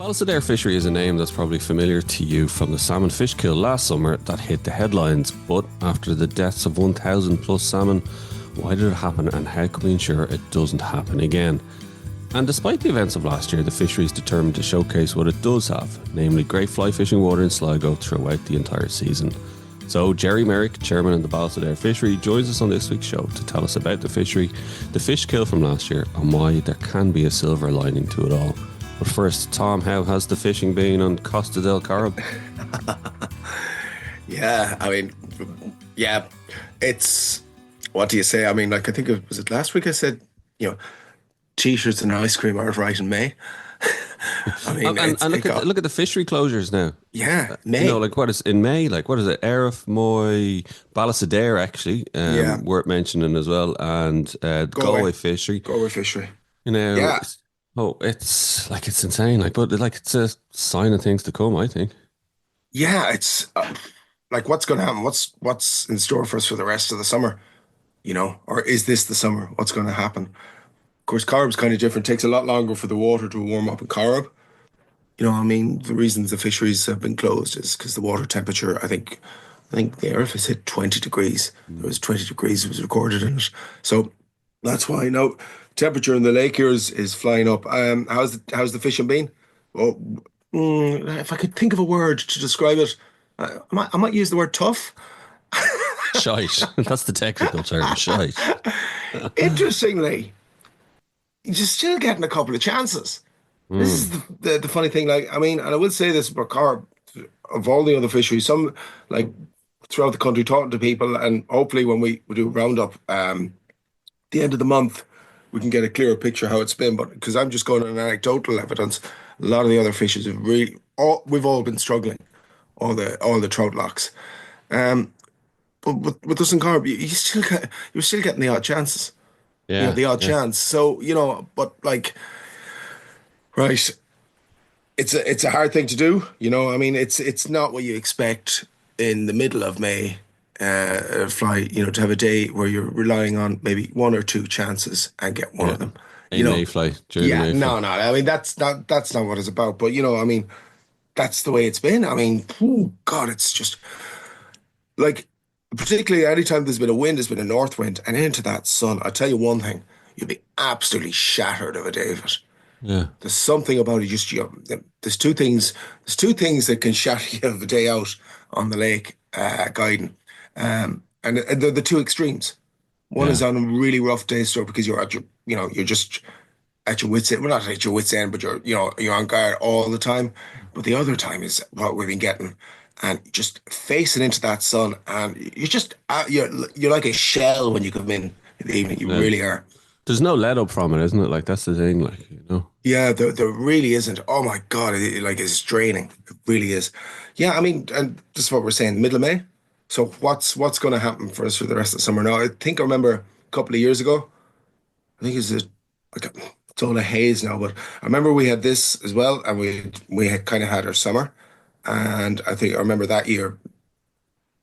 Ballisodare Fishery is a name that's probably familiar to you from the salmon fish kill last summer that hit the headlines. But after the deaths of 1,000 plus salmon, why did it happen and how can we ensure it doesn't happen again? And despite the events of last year, the fishery is determined to showcase what it does have, namely great fly fishing water in Sligo throughout the entire season. So Gerry Merrick, chairman of the Ballisodare Fishery, joins us on this week's show to tell us about the fishery, the fish kill from last year, and why there can be a silver lining to it all. But first, Tom, how has the fishing been on Costa del Corrib? It's, what do you say? I mean, like, I think was it last week I said, t-shirts and ice cream aren't right in May. I mean, and look at the fishery closures now. Yeah, May. What is in May? Like, what is it? Arif, Moy, Ballisodare, actually, worth mentioning as well, and Galway Fishery. Galway Fishery. It's insane. But it's a sign of things to come, I think. Yeah, it's what's going to happen? What's in store for us for the rest of the summer? Or is this the summer? What's going to happen? Of course, Corrib's kind of different. It takes a lot longer for the water to warm up in Corrib. The reasons the fisheries have been closed is because the water temperature, I think the Arif has hit 20 degrees. There was 20 degrees was recorded in it. So that's why now temperature in the lake here is flying up. How's the fishing been? Well, if I could think of a word to describe it, I might use the word tough. Shite. That's the technical term, shite. Interestingly, you're still getting a couple of chances. This is the funny thing. And I will say this about Corrib, of all the other fisheries, some throughout the country, talking to people, and hopefully when we do a roundup, the end of the month, we can get a clearer picture how it's been. But because I'm just going on anecdotal evidence, a lot of the other fishes have we've all been struggling, all the trout locks. But with us in Corrib, you're still getting the odd chances. Yeah, the odd chance. So right. It's a hard thing to do. It's not what you expect in the middle of May. Fly, to have a day where you're relying on maybe one or two chances and get one of them. Mayfly. Mayfly. No. I mean, that's not what it's about. But that's the way it's been. God, it's just particularly anytime there's been a wind, there's been a north wind, and into that sun. I'll tell you one thing: you'll be absolutely shattered of a day of it. Yeah, there's something about it. Just there's two things. There's two things that can shatter you of a day out on the lake, guiding. And they're the two extremes. One is on a really rough day, so because you're at your, you're just at your wits end. Well, not at your wits end, but you're on guard all the time. But the other time is what we've been getting, and just facing into that sun, and you're just you're like a shell when you come in the evening. You really are. There's no let up from it, isn't it? That's the thing, Yeah, there really isn't. Oh my God, it's draining. It really is. Yeah, and this is what we're saying, middle of May. So what's going to happen for us for the rest of the summer? Now, I think I remember a couple of years ago, I think it's all a haze now, but I remember we had this as well, and we had kind of had our summer, and I remember that year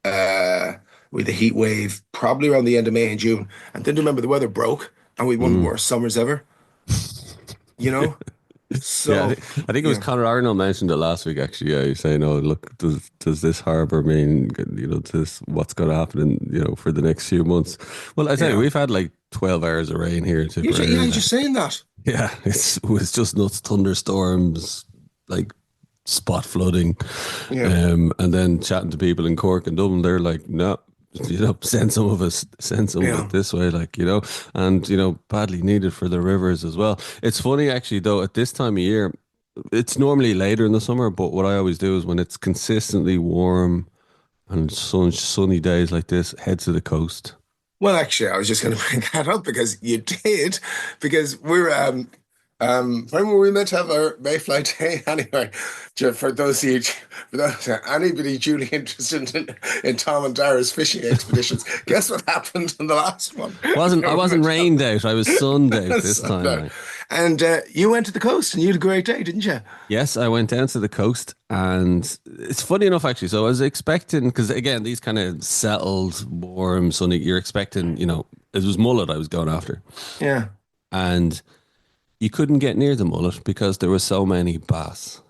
with the heat wave, probably around the end of May and June, and then remember the weather broke, and we had one of the worst summers ever. So, yeah, I think it was Conor Arnold mentioned it last week. Actually, he's saying, "Oh, look, does this harbour mean this what's going to happen in for the next few months?" Well, I tell you, we've had 12 hours of rain here. You're just saying that. Yeah, it was just nuts, thunderstorms, spot flooding, and then chatting to people in Cork and Dublin, they're like, "No." Send some of it this way, and badly needed for the rivers as well. It's funny actually, though, at this time of year, it's normally later in the summer, but what I always do is when it's consistently warm and sunny days like this, head to the coast. Well, actually, I was just going to bring that up because you did, because we're when were we meant to have our Mayfly day anyway? For anybody duly interested in Tom and Dara's fishing expeditions, guess what happened in the last one? I wasn't rained out. I was sunned out this time. Right? And you went to the coast and you had a great day, didn't you? Yes, I went down to the coast, and it's funny enough actually. So I was expecting, because again, these kind of settled, warm, sunny. You're expecting, it was mullet I was going after. Yeah, and you couldn't get near the mullet because there were so many bass.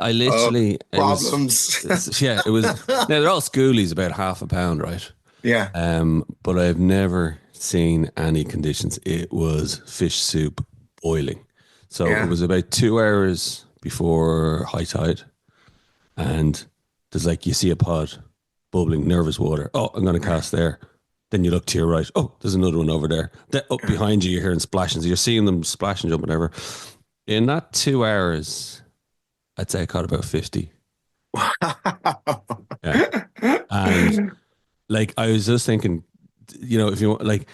I literally, it was, Problems. yeah, it was. Now they're all schoolies, about half a pound, right? Yeah, But I've never seen any conditions. It was fish soup boiling. So it yeah. was about 2 hours before high tide, and there's like you see a pod bubbling, nervous water. Oh, I'm going to cast there. Then you look to your right. Oh, there's another one over there. Then up behind you, you're hearing splashing. So you're seeing them splashing, jumping, whatever. In that 2 hours, I'd say I caught about 50. Yeah. And like, I was just thinking, if you want, like,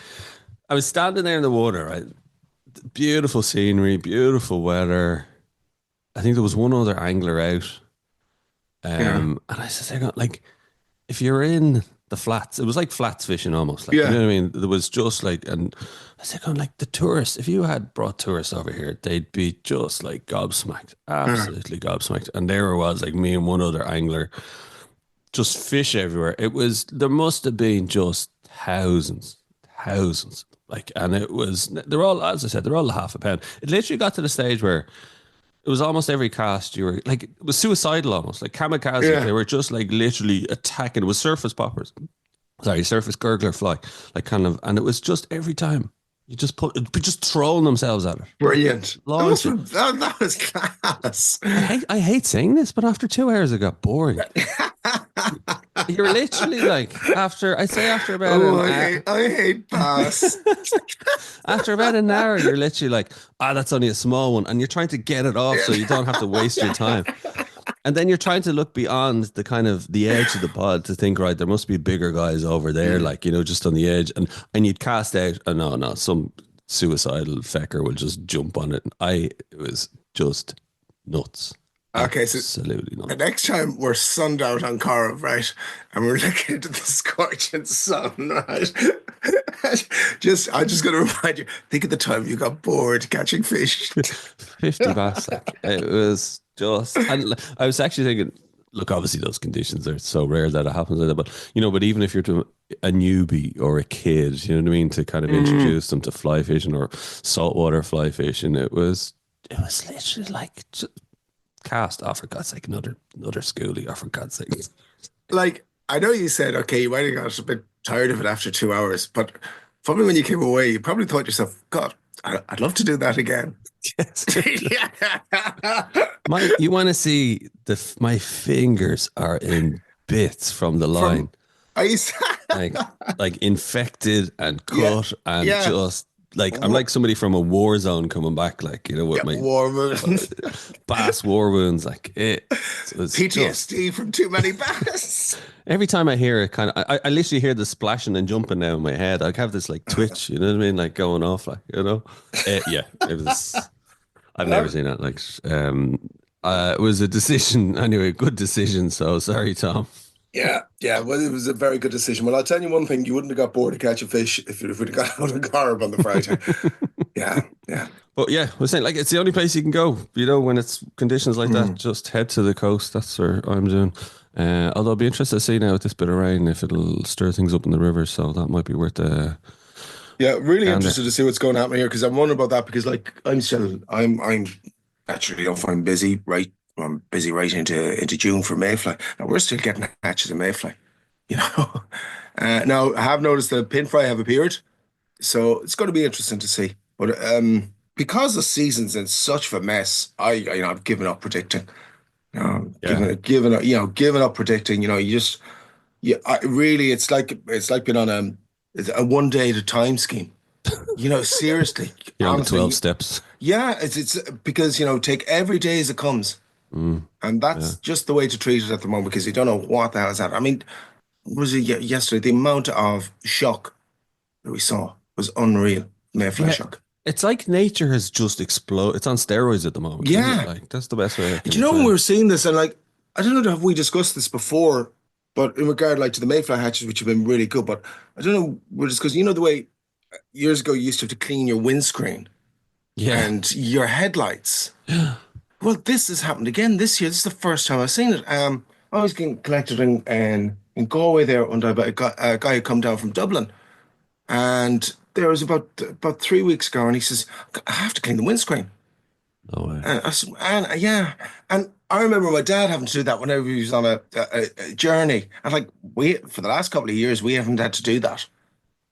I was standing there in the water, right? Beautiful scenery, beautiful weather. I think there was one other angler out. Yeah, And I said, like, if you're in the flats, it was like flats fishing almost. Like, you know yeah. what I mean? There was just like, and I said, like the tourists, if you had brought tourists over here, they'd be just like gobsmacked, Yeah. absolutely gobsmacked. And there it was, like me and one other angler, just fish everywhere. There must have been just thousands, thousands. Like, and they're all, as I said, they're all half a pound. It literally got to the stage where it was almost every cast you were like, it was suicidal almost, like kamikaze. Yeah. They were just like literally attacking. It was surface poppers, sorry, surface gurgler fly, like kind of, and it was just every time you just just throwing themselves at it, Brilliant. launching. That was class. I hate saying this, but after 2 hours, it got boring. You're literally like after about Oh, an hour, I hate bass. after about an hour, you're literally like, that's only a small one, and you're trying to get it off so you don't have to waste your time. And then you're trying to look beyond the kind of the edge of the pod to think, right, there must be bigger guys over there, like, just on the edge. And you'd cast out, and no, some suicidal fecker will just jump on it. It was just nuts. Okay, so Absolutely the nuts. next time we're sunned out on Corrib, right, and we're looking into the scorching sun, right? I'm just going to remind you. Think of the time you got bored catching fish. 50 bass. Like, it was just, and I was actually thinking, look, obviously those conditions are so rare that it happens like that. But even if you're to a newbie or a kid, you know what I mean, to kind of introduce them to fly fishing or saltwater fly fishing, it was literally like just cast. Oh, for God's sake, another schoolie. Oh, for God's sake. Like, I know you said, okay, you might have got a bit tired of it after 2 hours, but probably when you came away, you probably thought to yourself, God, I'd love to do that again. Yes. Yeah. You want to see my fingers are in bits from the line. From I used like like infected and yeah, cut and yeah, just like I'm like somebody from a war zone coming back, like with yeah, my warm bass war wounds, like it was just PTSD from too many bass. every time I hear it, kind of I literally hear the splashing and jumping now in my head. I have this like twitch, you know what I mean, like going off, like yeah, it was. I've never seen that. Like, it was a decision anyway, good decision. So sorry, Tom. Yeah, yeah. Well, it was a very good decision. Well, I'll tell you one thing: you wouldn't have got bored to catch a fish if we'd have got out of Corrib on the Friday. Yeah, yeah. But yeah, we're saying like it's the only place you can go. When it's conditions like that, Mm. just head to the coast. That's where I'm doing. Although I'll be interested to see now with this bit of rain if it'll stir things up in the river. So that might be worth Yeah, really gander. interested to see what's going to happen here because I'm wondering about that because like I'm naturally off. I'm busy, right? I'm busy right into June for Mayfly. Now we're still getting hatches of Mayfly, you know. Now I have noticed the pin fry have appeared, so it's going to be interesting to see. But because the season's in such of a mess, I've given up predicting. Yeah, Given up predicting. You just really it's like being on a 1 day at a time scheme. Seriously, you're on the honestly, 12 steps. yeah, it's because take every day as it comes, Mm, and yeah, that's just the way to treat it at the moment because you don't know what the hell is happening. I mean, was it yesterday? The amount of shock that we saw was unreal. Mayfly yeah. shock. It's like nature has just exploded. It's on steroids at the moment, isn't it? Yeah, Like that's the best way I do can you know when explain we it. were seeing this and like I don't know if we discussed this before, but in regard like to the mayfly hatches, which have been really good, but I don't know we're discussing. The way years ago you used to have to clean your windscreen Yeah, and your headlights. Well, this has happened again this year. This is the first time I've seen it. I was getting collected in Galway there under a guy who come down from Dublin, and there was about 3 weeks ago, and he says I have to clean the windscreen. no way. And, I s- and yeah, and I remember my dad having to do that whenever he was on a journey. And like we for the last couple of years we haven't had to do that.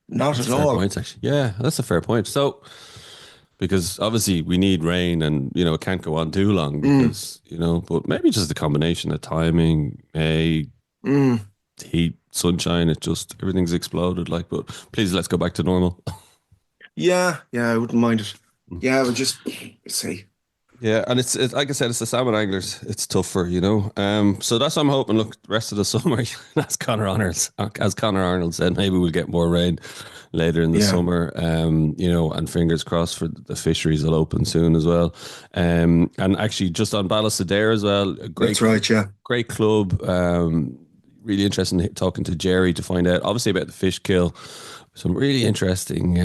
Not That's at a fair all. point, actually. Yeah, that's a fair point. So, because obviously we need rain and, it can't go on too long Mm, because, but maybe just the combination of timing, mm. heat, sunshine, everything's exploded. Like, but please let's go back to normal. Yeah, yeah, I wouldn't mind it. Yeah, I would just see. Yeah, and it's like I said, it's the salmon anglers. It's tougher, you know. So that's what I'm hoping. Look, the rest of the summer, as Connor Arnold said, maybe we'll get more rain later in the Yeah, summer. And fingers crossed for the fisheries will open soon as well. And actually, just on Ballisodare as well, a that's right. Yeah. great club. Really interesting talking to Gerry to find out, obviously, about the fish kill. Some really interesting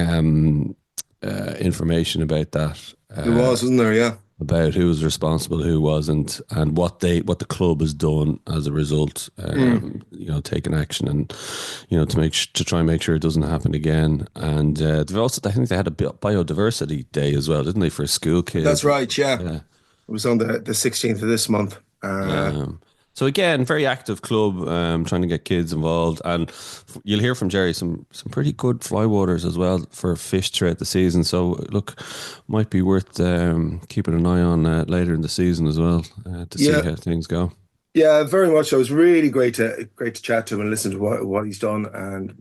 information about that. There was, wasn't there? Yeah. About who was responsible, who wasn't, and what the club has done as a result. Mm. Taking action and to try and make sure it doesn't happen again. And they've also, I think they had a biodiversity day as well, didn't they, for school That's kids? right. Yeah. Yeah. It was on the 16th of this month. Um, so again, very active club, trying to get kids involved, and you'll hear from Gerry some pretty good fly waters as well for fish throughout the season. So look, might be worth keeping an eye on later in the season as well to see Yeah, how things go. yeah, very much. So it was really great to chat to him and listen to what he's done and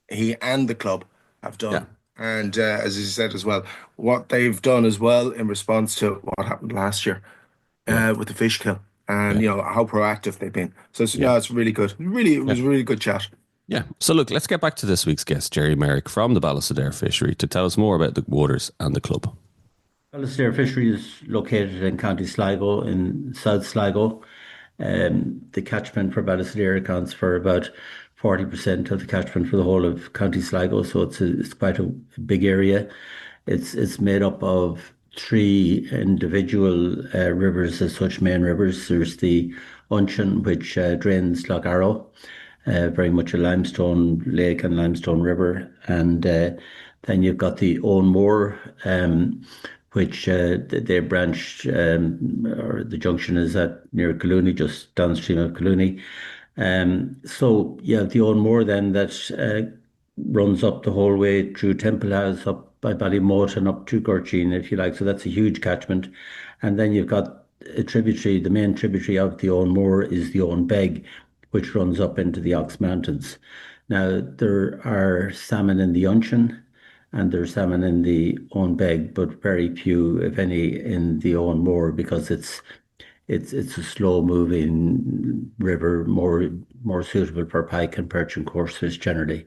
he and the club have Yeah, done. And as he said as well, what they've done as well in response to what happened last year yeah, with the fish kill, and yeah, how proactive they've been. So yeah, no, it's really good. Really, it yeah, was a really good chat. yeah. So look, let's get back to this week's guest, Gerry Merrick from the Ballisodare Fishery, to tell us more about the waters and the club. Ballisodare Fishery is located in County Sligo, in South Sligo. The catchment for Ballisodare accounts for about 40% of the catchment for the whole of County Sligo, so it's quite a big area. It's made up of three individual rivers as such, main rivers. There's the Unshan, which drains Lough Arrow, very much a limestone lake and limestone river. And then you've got the Owen Moor, which they branched, or the junction is at near Collooney, just downstream of Collooney. So you have the Owen Moor then that runs up the whole way through Temple House, up by Ballymote and up to Gorgine, if you like. So that's a huge catchment. And then you've got a tributary, the main tributary of the Owen Moor is the Owen Beg, which runs up into the Ox Mountains. Now, there are salmon in the Unshan and there's salmon in the Owen Beg, but very few, if any, in the Owen Moor because it's a slow moving river, more suitable for pike and perch and coarse fish generally.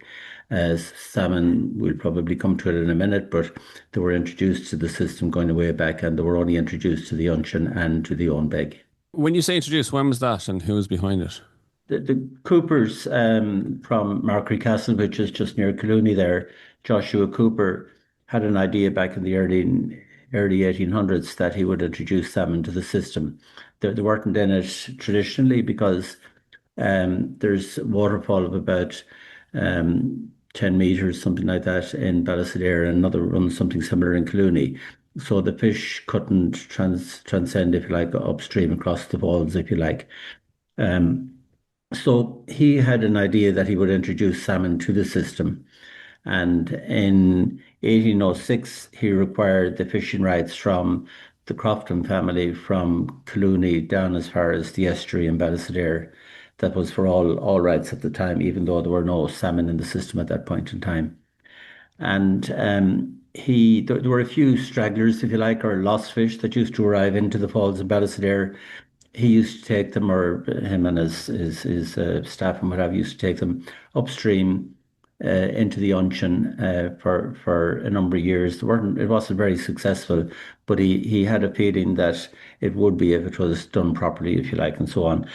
As salmon, we'll probably come to it in a minute, but they were introduced to the system going way back, and they were only introduced to the Unshan and to the Owen Beg. When you say introduced, when was that, and who was behind it? The Coopers from Markery Castle, which is just near Collooney there, Joshua Cooper had an idea back in the early 1800s that he would introduce salmon to the system. They weren't in it traditionally because there's a waterfall of about 10 meters, something like that, in Ballisodare, and another runs something similar in Collooney. So the fish couldn't transcend, if you like, upstream across the falls, if you like. Um, so he had an idea that he would introduce salmon to the system. And in 1806, he required the fishing rights from the Crofton family from Collooney down as far as the estuary in Ballisodare. That was for all rights at the time, even though there were no salmon in the system at that point in time. And there were a few stragglers, if you like, or lost fish that used to arrive into the falls of Ballisodare. He used to take them, or him and his staff and what have you, used to take them upstream into the Unshan for a number of years. It wasn't very successful, but he had a feeling that it would be if it was done properly, if you like, and so on.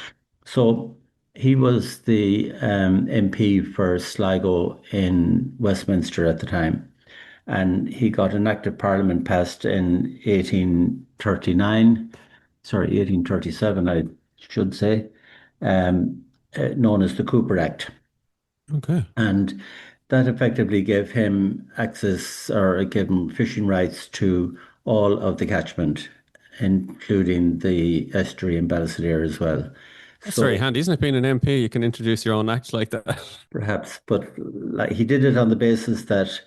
So he was the MP for Sligo in Westminster at the time, and he got an Act of Parliament passed in 1839, sorry, 1837, I should say, known as the Cooper Act. Okay. And that effectively gave him access or it gave him fishing rights to all of the catchment including the estuary in Ballisodare as well. That's very So handy, isn't it? Being an MP, you can introduce your own act like that. perhaps, but like he did it on the basis that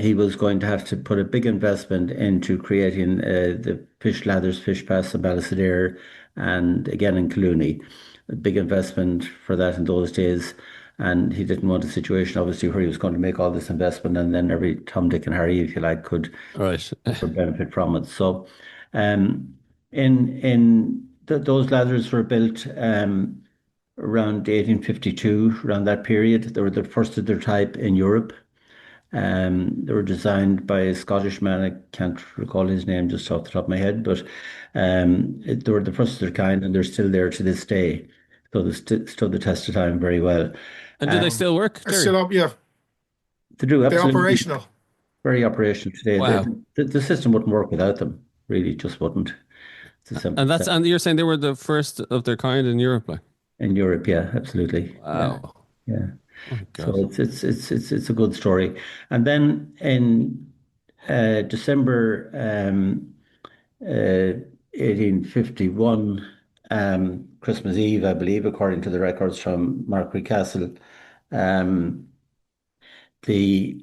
he was going to have to put a big investment into creating the fish ladders, fish pass in Ballisodare, and again in Clooney. A big investment for that in those days. And he didn't want a situation, obviously, where he was going to make all this investment and then every Tom, Dick, and Harry, if you like, Right. could benefit from it. So, um, those ladders were built around 1852, around that period. They were the first of their type in Europe. They were designed by a Scottish man. I can't recall his name just off the top of my head, but they were the first of their kind, and they're still there to this day. So they stood the test of time very well. And do they Um, still work, It's Gerry? still up, yeah. they do They're absolutely operational. very operational today. Wow. The system wouldn't work without them. Really, just wouldn't. It's as simple And as that's that. and you're saying they were the first of their kind in Europe, like. In Europe, yeah, absolutely. Yeah, Wow. yeah. Oh my So God. it's a good story. And then in December 1851, Christmas Eve, I believe, according to the records from Markree Castle, um, the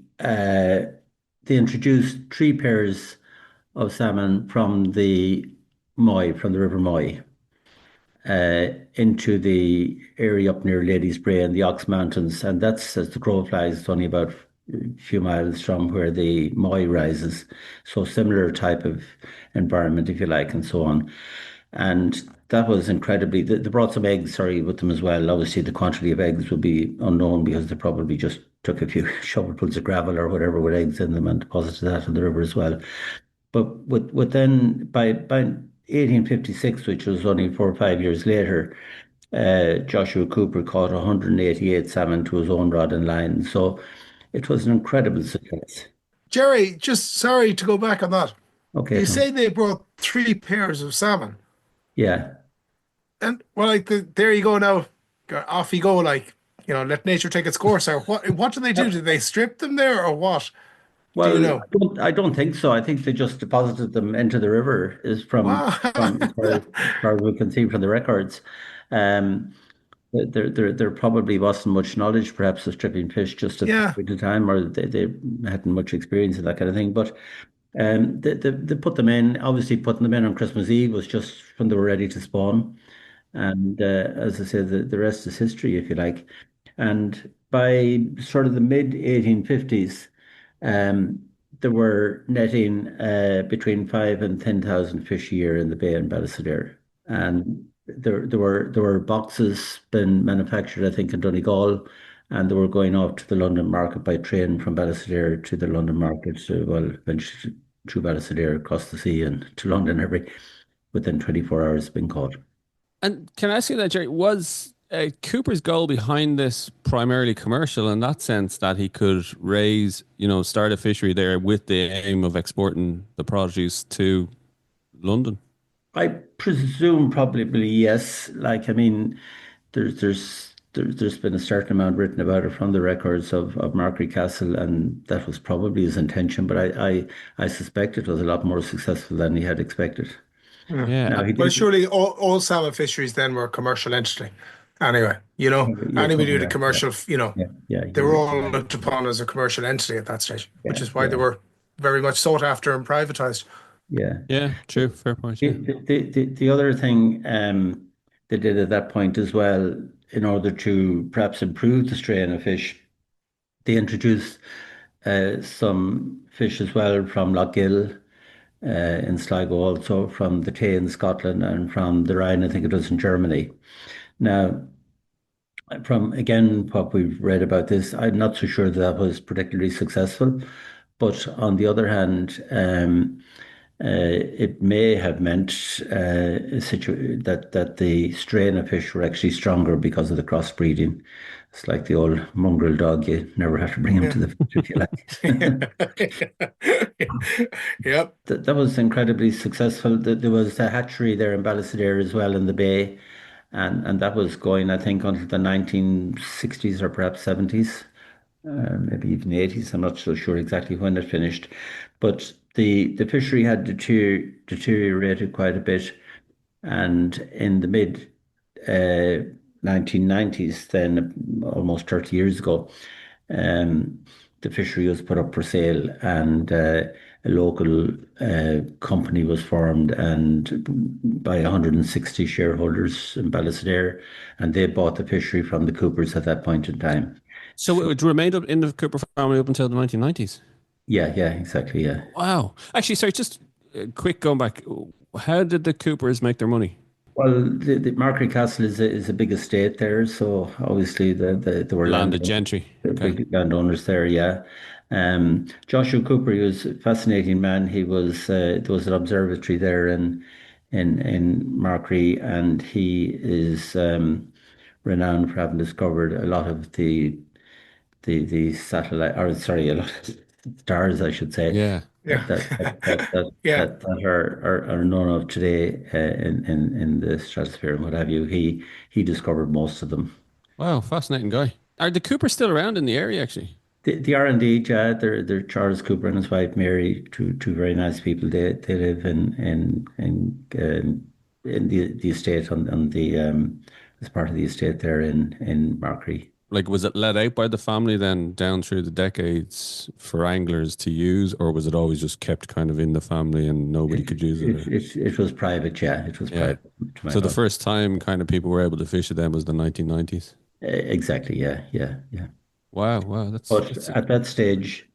they introduced three pairs of salmon from the Moy, from the River Moy, into the area up near Ladies Brae and the Ox Mountains, and that's as the crow flies. It's only about a few miles from where the Moy rises, so similar type of environment, if you like, and so on. And that was incredibly. They brought some eggs, sorry, with them as well. Obviously, the quantity of eggs would be unknown because they probably just took a few shovelfuls of gravel or whatever with eggs in them and deposited that in the river as well. But with then by 1856, which was only 4 or 5 years later, Joshua Cooper caught 188 salmon to his own rod and line. So it was an incredible success. Jerry, just sorry to go back on that. Okay, You Tom. say they brought three pairs of salmon, Yeah. and well, like there you go now, off you go, like let nature take its course. Or what do they do? Do they strip them there, or what? Do you Well, know? I don't think so. I think they just deposited them into the river, is Wow. from as far as we can see from the records. Um, there probably wasn't much knowledge, perhaps, of stripping fish just at Yeah. the time, or they hadn't much experience in that kind of thing. But they put them in. Obviously, putting them in on Christmas Eve was just when they were ready to spawn. And as I said, the rest is history, if you like. And by sort of the mid 1850s, um, there were netting between 5 and 10,000 fish a year in the bay in Ballisodare. And there were boxes been manufactured, I think, in Donegal, and they were going off to the London market by train from Ballisodare to the London market, well, eventually through Ballisodare across the sea and to London every within 24 hours being caught. And can I ask you that, Jerry? Was Cooper's goal behind this primarily commercial in that sense that he could raise, start a fishery there with the aim of exporting the produce to London? I presume probably yes. Like, I mean, there's been a certain amount written about it from the records of Markree Castle, and that was probably his intention. But I suspect it was a lot more successful than he had expected. Yeah. Yeah. Now he Well, did, surely all salmon fisheries then were a commercial entity. Anyway, yeah, anybody probably who did are. Yeah, commercial, yeah, yeah. they were You're all right. looked upon as a commercial entity at that stage, which Yeah, is why they yeah, were very much sought after and privatized. yeah. Yeah, true. Fair point. The, Yeah. the other thing they did at that point as well, in order to perhaps improve the strain of fish, they introduced some fish as well from Lochgill in Sligo, also from the Tay in Scotland, and from the Rhine, I think it was in Germany. Now, from again what we've read about this, I'm not so sure that was particularly successful. But on the other hand, it may have meant that the strain of fish were actually stronger because of the crossbreeding. It's like the old mongrel dog; you never have to bring him Yeah. to the fish if you like. Yep. That was incredibly successful. There was a hatchery there in Ballisodare as well in the bay, and that was going, I think, until the 1960s or perhaps 70s, maybe even 80s. I'm not so sure exactly when it finished, but the fishery had deteriorated quite a bit, and in the mid 1990s, then almost 30 years ago, um, the fishery was put up for sale, and a local company was formed, and by 160 shareholders in Ballisodare, and they bought the fishery from the Coopers at that point in time. So it remained up in the Cooper family up until the 1990s. Yeah, yeah, exactly, yeah. Wow. Actually, sorry, just quick going back. How did the Coopers make their money? Well, the Markery Castle is a big estate there, so obviously there were Landed gentry. Okay. big landowners there. Yeah, Joshua Cooper, he was a fascinating man. He was there was an observatory there in Markery, and he is renowned for having discovered a lot of the satellite, or sorry, a lot of stars, I should say, Yeah. Yeah. Yeah. that are known of today in the stratosphere and what have you. He discovered most of them. Wow, fascinating guy. Are the Coopers still around in the area, actually? The R and D, yeah, they're Charles Cooper and his wife Mary, two very nice people. They live in the estate on the as part of the estate there in Markery. Like, was it let out by the family then down through the decades for anglers to use, or was it always just kept kind of in the family and nobody could use it? It was private, yeah. It was Yeah. private. To my So the knowledge. first time kind of people were able to fish it then was the 1990s. Exactly, yeah, yeah, yeah. Wow, wow, But that's at that stage,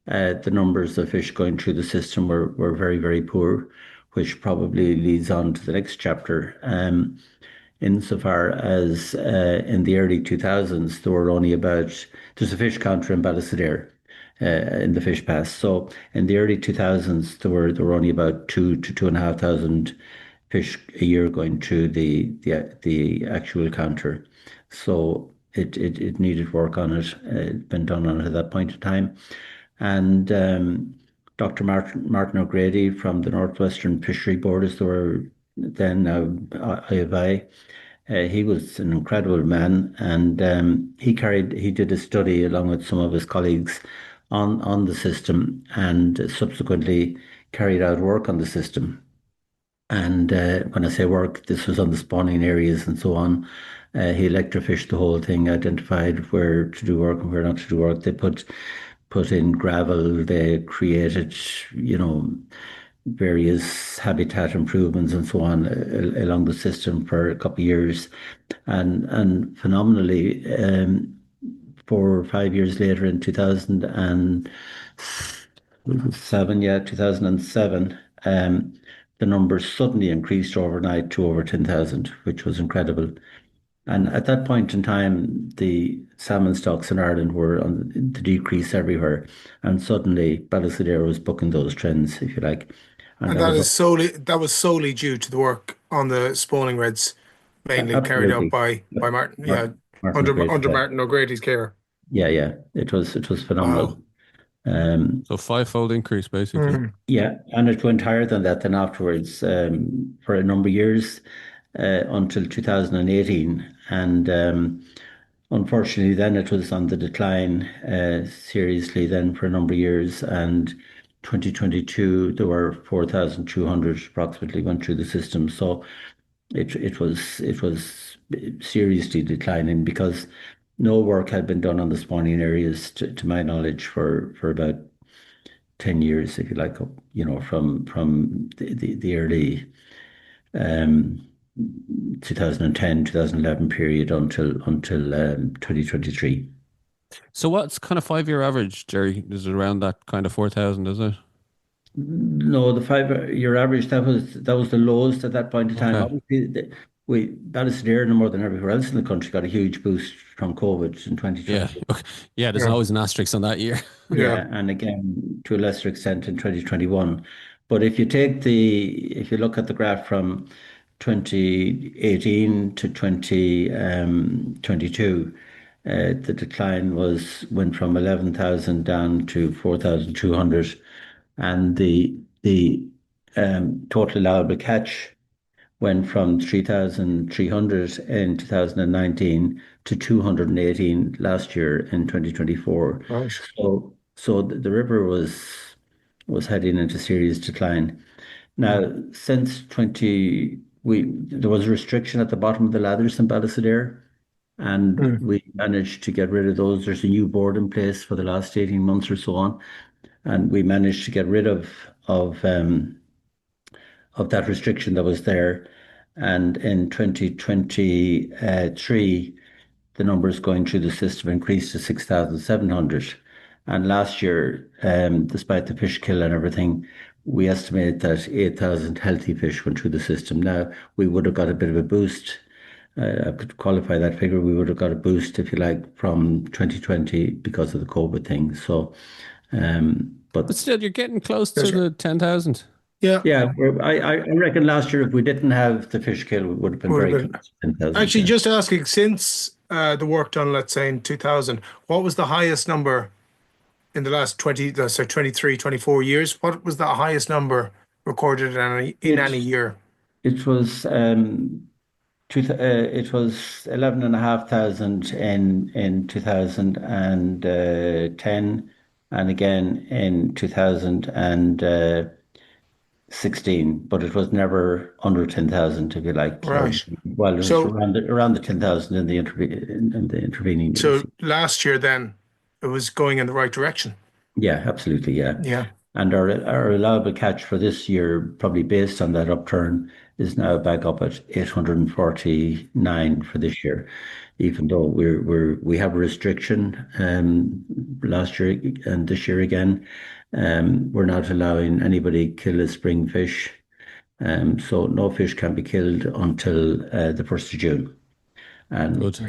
the numbers of fish going through the system were very, very poor, which probably leads on to the next chapter. Insofar as in the early 2000s, there were only about, there's a fish counter in Ballisodare in the fish pass. So in the early 2000s, there were only about 2 to 2,500 fish a year going through the actual counter. So it needed work on it. It'd been done on it at that point in time. And Dr. Martin O'Grady from the Northwestern Fishery Board, as they were then now IFI, he was an incredible man, and he did a study along with some of his colleagues on the system, and subsequently carried out work on the system. And when I say work, this was on the spawning areas and so on. He electrofished the whole thing, identified where to do work and where not to do work. They put in gravel. They created, various habitat improvements and so on along the system for a couple of years, and phenomenally, 4 or 5 years later, in 2007, yeah, 2007, the numbers suddenly increased overnight to over 10,000, which was incredible. And at that point in time, the salmon stocks in Ireland were on the decrease everywhere, and suddenly Ballisodare was bucking those trends, if you like. And And that was that was solely due to the work on the spawning reds, mainly carried out absolutely by Martin. Yeah, Martin O'Grady. under Martin O'Grady's care. Yeah. It was phenomenal. Wow. so fivefold increase basically. Mm. Yeah, and it went higher than that then afterwards, for a number of years, until 2018. And unfortunately, then it was on the decline seriously then for a number of years. And 2022, there were 4,200 approximately went through the system. So it was seriously declining because no work had been done on the spawning areas, to my knowledge, for about 10 years, if you like, from the early um, 2010, 2011 period until 2023. So what's kind of 5 year average, Jerry? Is it around that kind of 4,000, is it? No, the 5 year average, that was the lowest at that point in time. Okay. Obviously, Ballisodare, no more than everywhere else in the country, got a huge boost from COVID in Yeah. 2020. Yeah, there's Yeah. always an asterisk on that year. Yeah. Yeah, and again to a lesser extent in 2021. But if you look at the graph from 2018 to 2022, the decline went from 11,000 down to 4,200, and the total allowable catch went from 3,300 in 2019 to 218 last year in 2024. Right. So the river was was heading into serious decline. Mm. Now, since 20, there was a restriction at the bottom of the ladders in Ballisodare, and Mm. we managed to get rid of those. There's a new board in place for the last 18 months or so on, and we managed to get rid of that restriction that was there. And in 2023, the numbers going through the system increased to 6,700. And last year, despite the fish kill and everything, we estimate that 8,000 healthy fish went through the system. Now, we would have got a bit of a boost. I could qualify that figure. We would have got a boost, if you like, from 2020 because of the COVID thing. So, But but still, you're getting close to That's right. the 10,000. Yeah, yeah, I reckon last year if we didn't have the fish kill, we would have been would have very been. close to 10,000. Actually, Yeah. just asking, since the work done, let's say in 2000, what was the highest number in the last 20, so 23, 24 years? What was the highest number recorded in It any year? it was it was 11,500 in 2010, and again in 2016, but it was never under 10,000, if you like. Right. Well, it was So, around the 10,000 in the intervening years. so last year then, it was going in the right direction. Yeah, absolutely. Yeah. Yeah. And our allowable catch for this year, probably based on that upturn, is now back up at 849 for this year, even though we have a restriction last year and this year again. We're not allowing anybody kill a spring fish. So no fish can be killed until the 1st of June. And Good.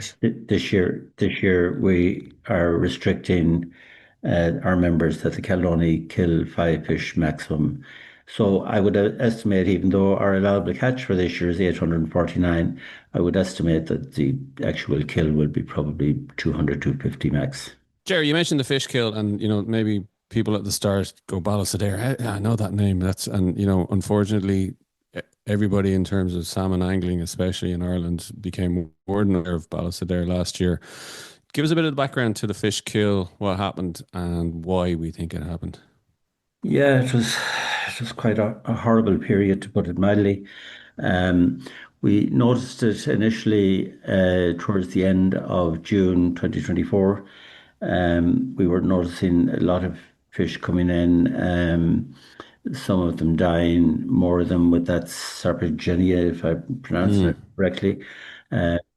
this year we are restricting our members that they can only kill 5 fish maximum. So I would estimate, even though our allowable catch for this year is 849, I would estimate that the actual kill will be probably 200, 250 max. Gerry, you mentioned the fish kill, and maybe people at the start go Ballisodare. I know that name. And unfortunately, everybody in terms of salmon angling, especially in Ireland, became more aware of Ballisodare last year. Give us a bit of the background to the fish kill, what happened, and why we think it happened. Yeah, it was quite a horrible period, to put it mildly. Um, we noticed it initially towards the end of June 2024. We were noticing a lot of fish coming in, some of them dying, more of them with that Sarpagenia, if I'm pronouncing it correctly,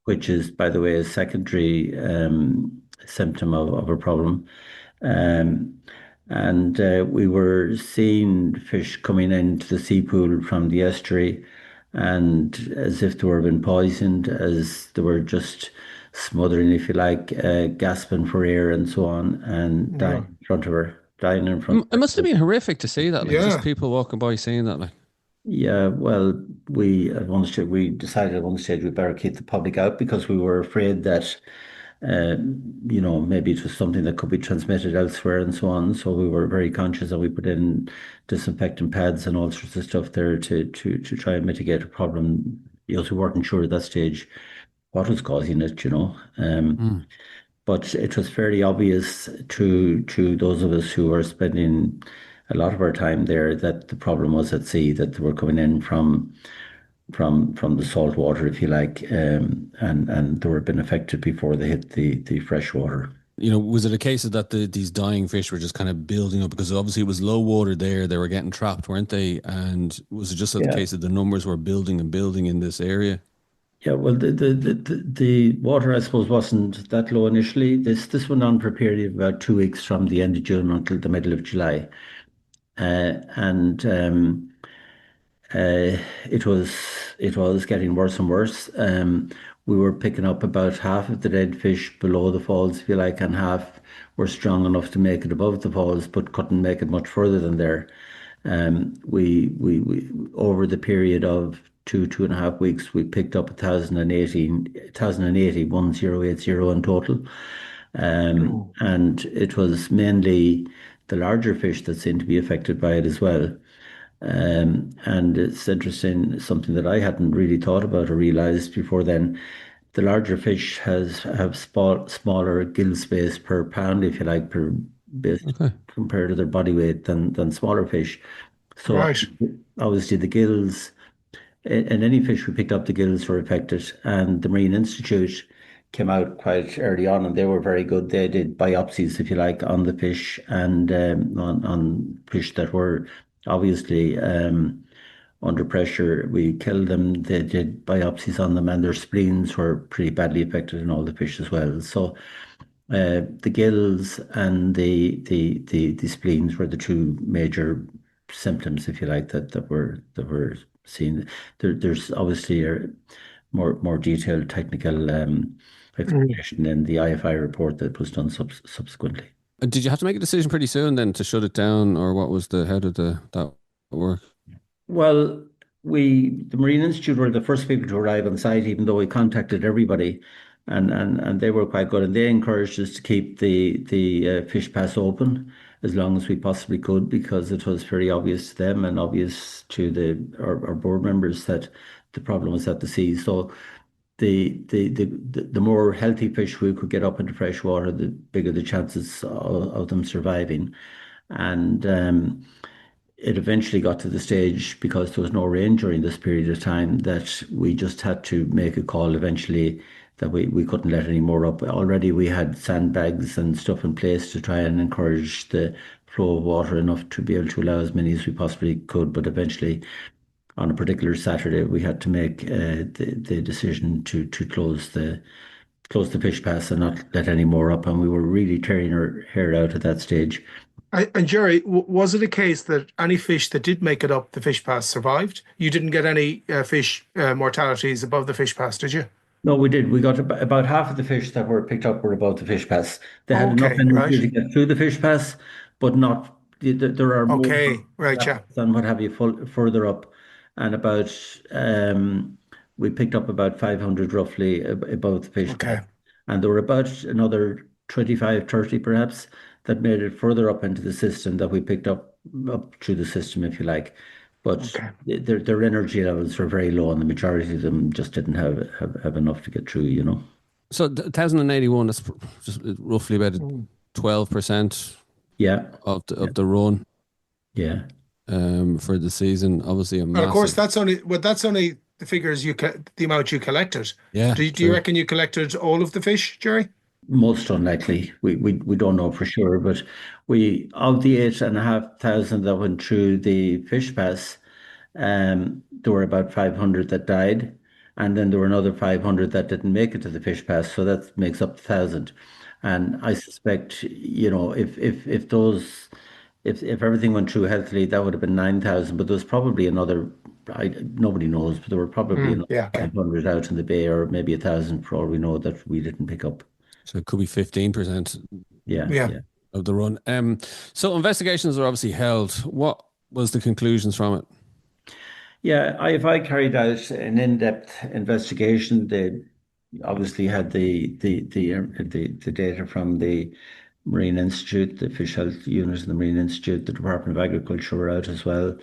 which is, by the way, a secondary symptom of a problem. Um, and we were seeing fish coming into the sea pool from the estuary, and as if they were being poisoned, as they were just smothering, if you like, gasping for air and so on, and dying Yeah. in front of her, dying in front of It must have her. been horrific to see that, like just Yeah. people walking by saying that, like. Yeah, well, we decided at one stage we better keep the public out because we were afraid that uh, maybe it was something that could be transmitted elsewhere and so on. So we were very conscious and we put in disinfectant pads and all sorts of stuff there to try and mitigate a problem. We also weren't sure at that stage what was causing it. But it was fairly obvious to those of us who were spending a lot of our time there that the problem was at sea, that they were coming in from the salt water, if you like, and they were being affected before they hit the fresh water. Was it a case of that these dying fish were just kind of building up because obviously it was low water there, they were getting trapped, weren't they? And was it just a Yeah. case of the numbers were building and building in this area? Yeah, well, the water, I suppose, wasn't that low initially. This went on for a period of about 2 weeks from the end of June until the middle of July. And it was getting worse and worse. We were picking up about half of the dead fish below the falls, if you like, and half were strong enough to make it above the falls, but couldn't make it much further than there. We over the period of 2.5 weeks, we picked up 1,080 in total. Oh. And it was mainly the larger fish that seemed to be affected by it as well. And it's interesting, something that I hadn't really thought about or realized before then. The larger fish have smaller gill space per pound, if you like, per based Okay. compared to their body weight than smaller fish. So Right. obviously the gills, in any fish we picked up, the gills were affected, and the Marine Institute came out quite early on, and they were very good. They did biopsies, if you like, on the fish, and on fish that were obviously under pressure. We killed them. They did biopsies on them, and their spleens were pretty badly affected in all the fish as well. So the gills and the spleens were the two major symptoms, if you like, that were seen. There's obviously a more detailed technical Mm. explanation in the IFI report that was done subsequently. And did you have to make a decision pretty soon then to shut it down, or what was how did that work? Well, the Marine Institute were the first people to arrive on site, even though we contacted everybody, and they were quite good, and they encouraged us to keep the fish pass open as long as we possibly could, because it was very obvious to them and obvious to our board members that the problem was at the sea. So the more healthy fish we could get up into fresh water, the bigger the chances of them surviving. And it eventually got to the stage, because there was no rain during this period of time, that we just had to make a call eventually that we couldn't let any more up. Already we had sandbags and stuff in place to try and encourage the flow of water enough to be able to allow as many as we possibly could. But eventually, on a particular Saturday, we had to make the decision to close the fish pass and not let any more up. And we were really tearing our hair out at that stage. And Gerry, was it a case that any fish that did make it up the fish pass survived? You didn't get any fish mortalities above the fish pass, did you? No, we did. We got about half of the fish that were picked up were above the fish pass. They had enough Okay, energy right. to get through the fish pass, but not. There are more Okay, right, yeah. than what have you further up, and about we picked up about 500 roughly above the fish Okay, pass, and there were about another 25, 30 perhaps that made it further up into the system that we picked up through the system, if you like. But okay. their energy levels were very low, and the majority of them just didn't have enough to get through. So 1081, that's just roughly about Mm. 12% Yeah, of the run yeah. for the season. Obviously a And of course, massive. that's only the figures the amount you collected. Yeah, Do you true. reckon you collected all of the fish, Gerry? Most unlikely. We don't know for sure, but we of the 8,500 that went through the fish pass, there were about 500 that died, and then there were another 500 that didn't make it to the fish pass. So that makes up 1,000. And I suspect, if everything went through healthily, that would have been 9,000. But there was probably another. Nobody knows, but there were probably Mm, another yeah, okay. 500 out in the bay, or maybe 1,000 for all we know that we didn't pick up. So it could be 15% Yeah, Yeah. yeah. of the run. So investigations were obviously held. What was the conclusions from it? Yeah, if I carried out an in-depth investigation, they obviously had the data from the Marine Institute, the Fish Health Unit in the Marine Institute, the Department of Agriculture were out as well.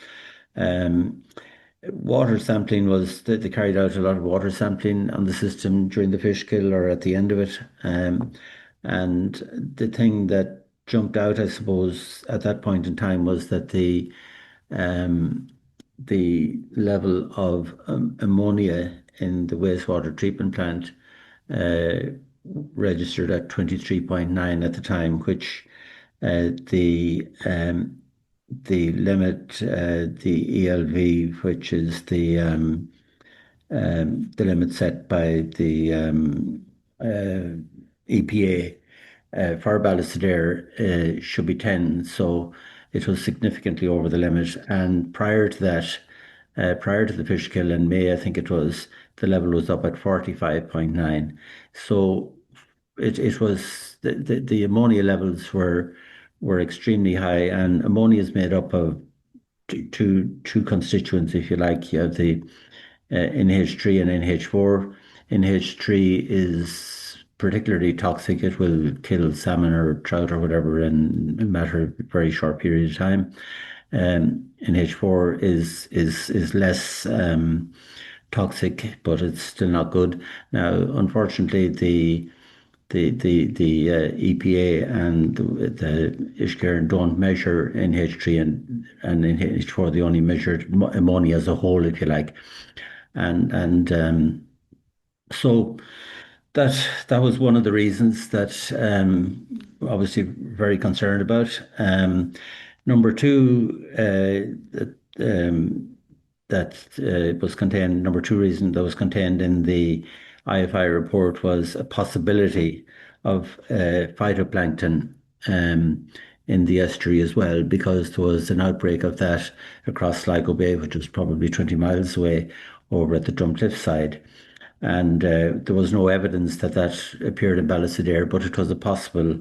Um, Water sampling they carried out a lot of water sampling on the system during the fish kill or at the end of it. And the thing that jumped out, I suppose, at that point in time was that um, the level of ammonia in the wastewater treatment plant uh, registered at 23.9 at the time, which the limit, the ELV, which is the limit set by the EPA for Ballisodare should be 10. So it was significantly over the limit. And prior to that, prior to the fish kill in May, I think it was, the level was up at 45.9. So it was the ammonia levels were extremely high, and ammonia is made up of two constituents, if you like. You have the NH3 and NH4. NH3 is particularly toxic. It will kill salmon or trout or whatever in a matter of a very short period of time. NH4 is less toxic, but it's still not good. Now, unfortunately, EPA and the Ishkern don't measure NH3 and NH4. They only measured ammonia as a whole, if you like, and so that was one of the reasons that obviously very concerned about. Number two, was contained. Number two reason that was contained in the IFI report was a possibility of phytoplankton in the estuary as well, because there was an outbreak of that across Sligo Bay, which was probably 20 miles away over at the Drumcliff side. And there was no evidence that appeared in Ballisodare, but it was a possible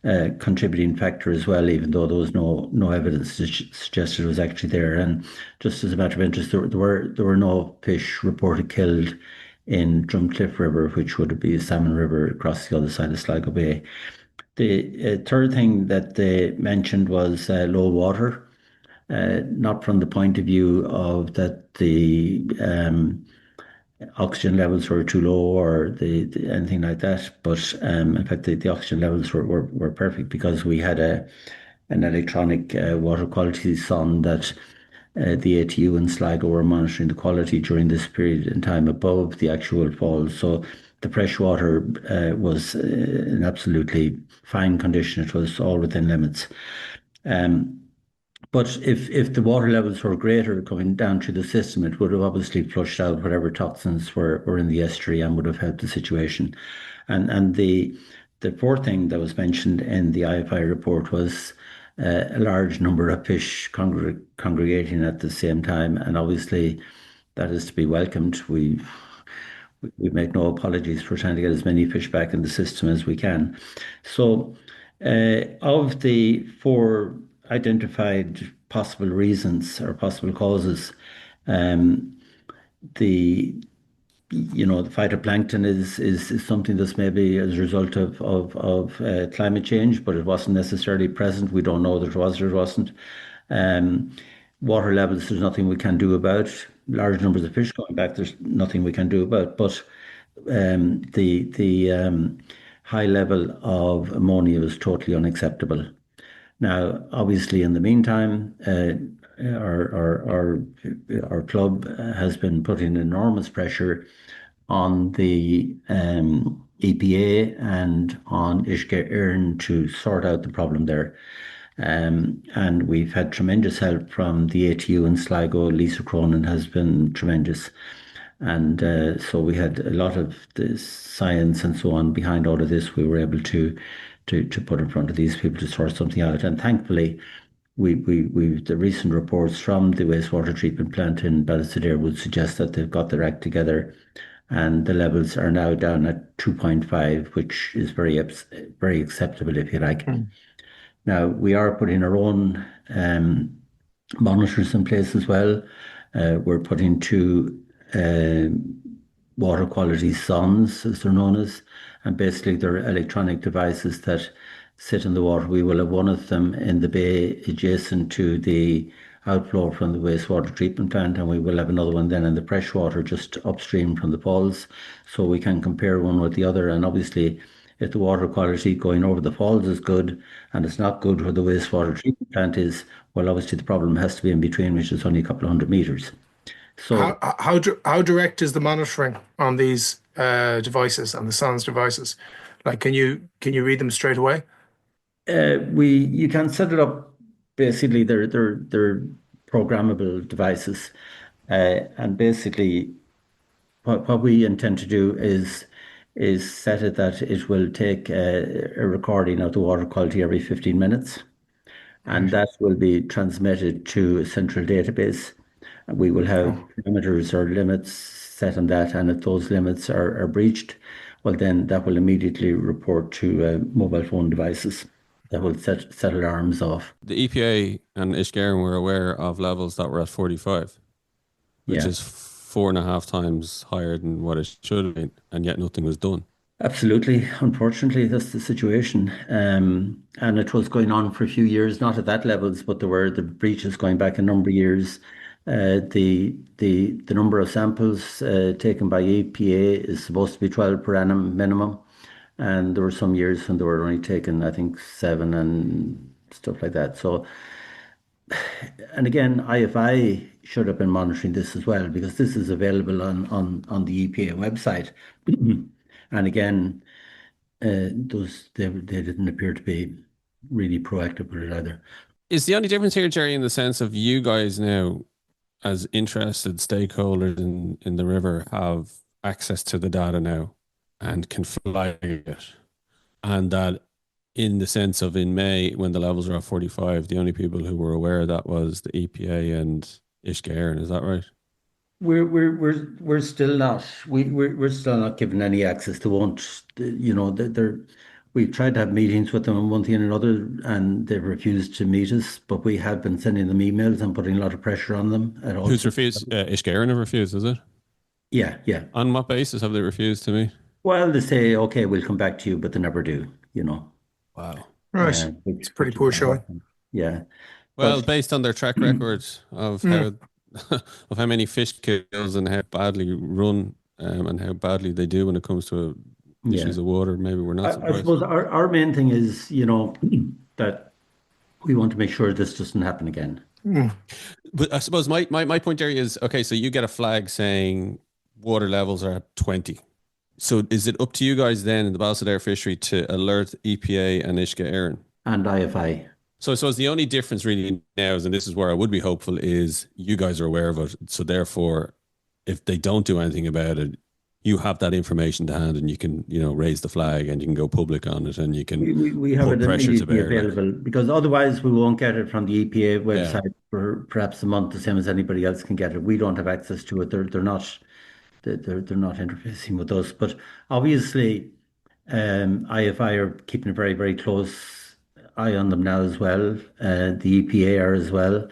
contributing factor as well, even though there was no evidence to suggest it was actually there. And just as a matter of interest, there were no fish reported killed in Drumcliff River, which would be a salmon river across the other side of Sligo Bay. The third thing that they mentioned was low water, not from the point of view of that the oxygen levels were too low or anything like that. But in fact, the oxygen levels were perfect, because we had an electronic water quality sonde that the ATU in Sligo were monitoring the quality during this period in time above the actual falls. So the fresh water was in absolutely fine condition. It was all within limits. But if the water levels were greater coming down through the system, it would have obviously flushed out whatever toxins were in the estuary and would have helped the situation. And the fourth thing that was mentioned in the IFI report was a large number of fish congregating at the same time, and obviously that is to be welcomed. We make no apologies for trying to get as many fish back in the system as we can. So of the four identified possible reasons or possible causes, the phytoplankton is something that's maybe as a result of climate change, but it wasn't necessarily present. We don't know that it was or it wasn't. Water levels, there's nothing we can do about. Large numbers of fish going back, there's nothing we can do about. But the high level of ammonia was totally unacceptable. Now, obviously, in the meantime, our club has been putting enormous pressure on the EPA and on Ishkern to sort out the problem there. And we've had tremendous help from the ATU in Sligo. Lisa Cronin has been tremendous. And so we had a lot of the science and so on behind all of this. We were able to put in front of these people to sort something out. And thankfully, the recent reports from the wastewater treatment plant in Ballisodare would suggest that they've got their act together, and the levels are now down at 2.5, which is very acceptable, if you like. Now, we are putting our own monitors in place as well. We're putting two water quality sondes, as they're known as, and basically they're electronic devices that sit in the water. We will have one of them in the bay adjacent to the outflow from the wastewater treatment plant, and we will have another one then in the fresh water just upstream from the falls, so we can compare one with the other. And obviously, if the water quality going over the falls is good and it's not good where the wastewater treatment plant is, well, obviously the problem has to be in between, which is only a couple of 100 meters. So how direct is the monitoring on these devices, on the SANS devices? Like, can you read them straight away? You can set it up. Basically, they're programmable devices, and basically, what we intend to do is set it that it will take a recording of the water quality every 15 minutes, and that will be transmitted to a central database. We will have parameters or limits set on that, and if those limits are breached, well, then that will immediately report to mobile phone devices that will set alarms off. The EPA and Ishkern were aware of levels that were at 45, which is 4.5 times higher than what it should have been, and yet nothing was done. Absolutely. Unfortunately, that's the situation. And it was going on for a few years, not at that levels, but there were the breaches going back a number of years. The number of samples taken by EPA is supposed to be 12 per annum minimum. and there were some years when they were only taking, I think, 7 and stuff like that. So, and again, IFI should have been monitoring this as well, because this is available on the EPA website. And again, they didn't appear to be really proactive with it either. Is the only difference here, Gerry, in the sense of you guys now, as interested stakeholders in the river, have access to the data now and can flag it, and that in the sense of in May when the levels were at 45, the only people who were aware of that was the EPA and Uisce Éireann, is that right? We're still not we're still not given any access. They won't, you know, we've tried to have meetings with them on one thing and another, and they've refused to meet us. But we have been sending them emails and putting a lot of pressure on them at all. Who's refused? Uisce Éireann have refused, is it? Yeah, yeah. On what basis have they refused to meet? Well, they say, okay, we'll come back to you, but they never do, you know. Wow. Right. It's pretty poor showing. Yeah. Well, based on their track record of how of how many fish kills and how badly run and how badly they do when it comes to issues of water, maybe we're not I surprised. suppose our main thing is, you know, that we want to make sure this doesn't happen again. But I suppose my point, Gerry, is okay, so you get a flag saying water levels are at 20. So is it up to you guys then in the Ballisodare Fishery to alert EPA and Uisce Éireann? And IFI. So I suppose the only difference really now is, and this is where I would be hopeful, is you guys are aware of it. So therefore, if they don't do anything about it, you have that information to hand and you can, you know, raise the flag and you can go public on it and you can we have put it pressure to immediately bear. available, because otherwise we won't get it from the EPA website for perhaps a month, the same as anybody else can get it. We don't have access to it. They're not interfacing with us. But obviously, IFI are keeping a very, very close eye on them now as well. The EPA are as well.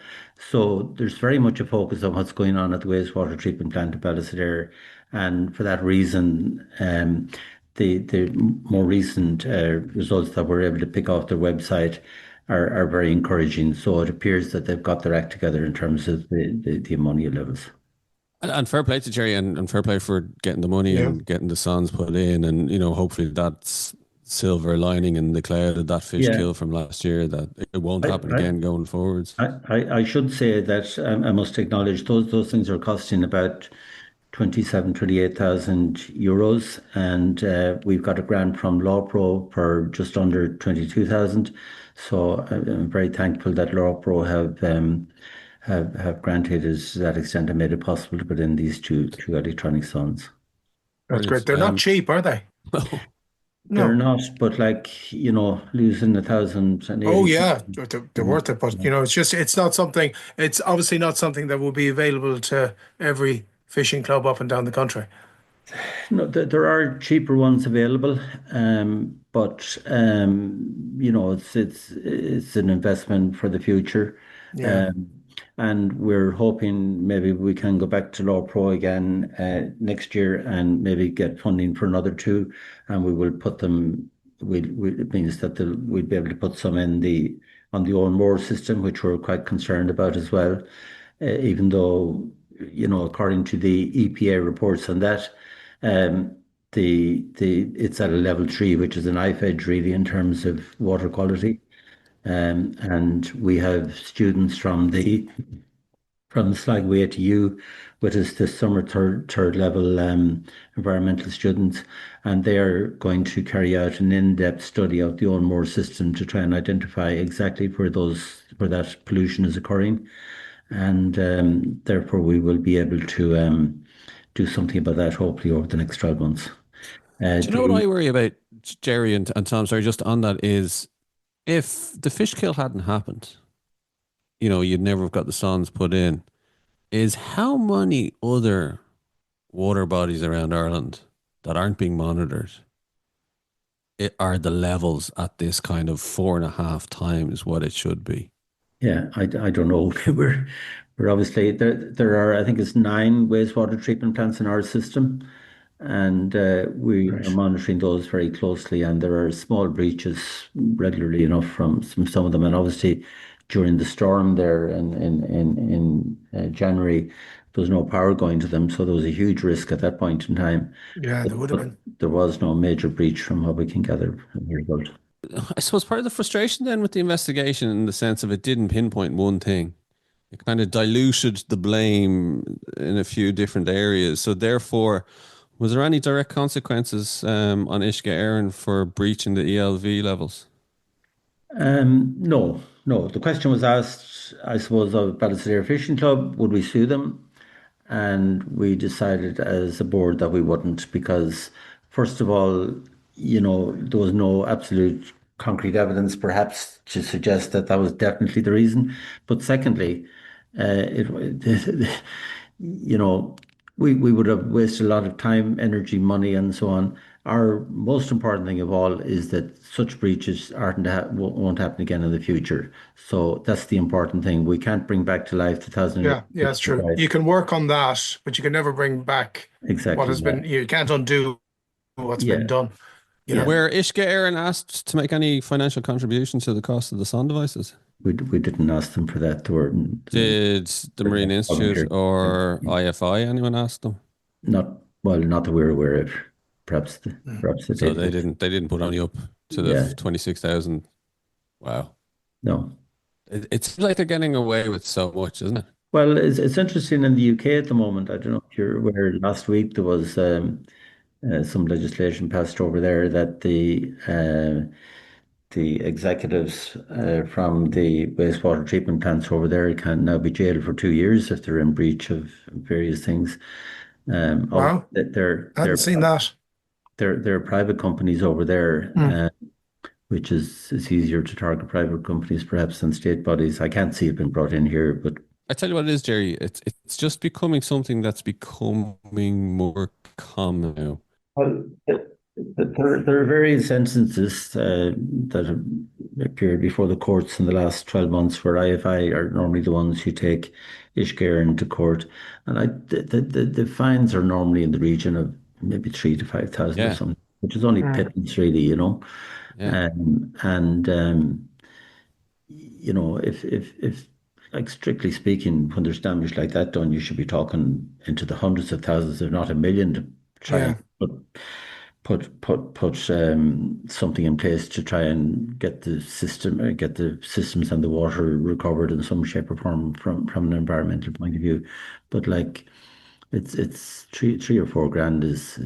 So there's very much a focus on what's going on at the wastewater treatment plant at Ballisodare. And for that reason, the more recent results that we're able to pick off their website are very encouraging. So it appears that they've got their act together in terms of the ammonia levels. And fair play to Gerry, and fair play for getting the money and getting the sonds put in, and you know, hopefully that's silver lining in the cloud of that fish kill from last year, that it won't happen again going forwards. I should say that I must acknowledge those things are costing about 28,000 euros, and we've got a grant from LawPro for just under 22,000. So I'm very thankful that LawPro have granted us to that extent and made it possible to put in these two electronic sonds. That's great. They're not cheap, are they? They're not, but like, you know, losing 1,000. Oh yeah, they're worth it. But you know, it's not something. It's obviously not something that will be available to every fishing club up and down the country. No, there are cheaper ones available, but you know, it's an investment for the future. Yeah. And we're hoping maybe we can go back to Law Pro again next year and maybe get funding for another two, and we will put them. It means that we'd be able to put some on the own moor system, which we're quite concerned about as well. Even though, you know, according to the EPA reports on that, it's at a level 3, which is a knife edge really in terms of water quality. And we have students from the Sligo ATU with us this summer, third level environmental students, and they are going to carry out an in-depth study of the Owen Moor system to try and identify exactly where that pollution is occurring, and therefore we will be able to do something about that hopefully over the next 12 months. Do you know what I worry about, Gerry and Tom? Sorry, just on that is, if the fish kill hadn't happened, you know, you'd never have got the sonds put in, is how many other water bodies around Ireland that aren't being monitored are the levels at this kind of 4.5 times what it should be? Yeah, I don't know. We're obviously there are, I think it's 9 wastewater treatment plants in our system, and we are monitoring those very closely, and there are small breaches regularly enough from some of them, and obviously during the storm there in January, there was no power going to them, so there was a huge risk at that point in time. Yeah, there would have But been. there was no major breach from what we can gather as a result. I suppose part of the frustration then with the investigation, in the sense of it didn't pinpoint one thing. It kind of diluted the blame in a few different areas. So therefore, was there any direct consequences on Uisce Éireann for breaching the ELV levels? No, no. The question was asked, I suppose, of Ballisodare Fishing Club, would we sue them? And we decided as a board that we wouldn't because, first of all, there was no absolute concrete evidence perhaps to suggest that that was definitely the reason. But secondly, it you know, we would have wasted a lot of time, energy, money, and so on. Our most important thing of all is that such breaches won't happen again in the future. So that's the important thing. We can't bring back to life Yeah, yeah, that's true. 2005. You can work on that, but you can never bring back what Exactly. has been. You can't undo what's Yeah. been done. Yeah. Were Uisce Éireann asked to make any financial contribution to the cost of the sound devices? We didn't ask them for that. Did the Marine Institute volunteer. or IFI, anyone ask them? Not that we're aware of. Perhaps that they So they did. didn't put any up to the Yeah. 26,000. Wow. No. It seems like they're getting away with so much, isn't it? Well, it's interesting in the UK at the moment. I don't know if you're aware. Last week there was some legislation passed over there that the executives from the wastewater treatment plants over there can now be jailed for 2 years if they're in breach of various things. Wow, They're I hadn't seen that. they're private companies over there, which is easier to target private companies perhaps than state bodies. I can't see it being brought in here, but I tell you what it is, Gerry. It's just becoming something that's becoming more common now. well, there are various instances that have appeared before the courts in the last 12 months where IFI are normally the ones who take Uisce Éireann to court. And the fines are normally in the region of maybe 3 to 5 thousand or Yeah, something, which is only pittance really. yeah. And if like strictly speaking, when there's damage like that done, you should be talking into the hundreds of thousands, if not a million, to try Yeah, and put something in place to try and get the systems and the water recovered in some shape or form from an environmental point of view. But like it's 3 or 4 grand is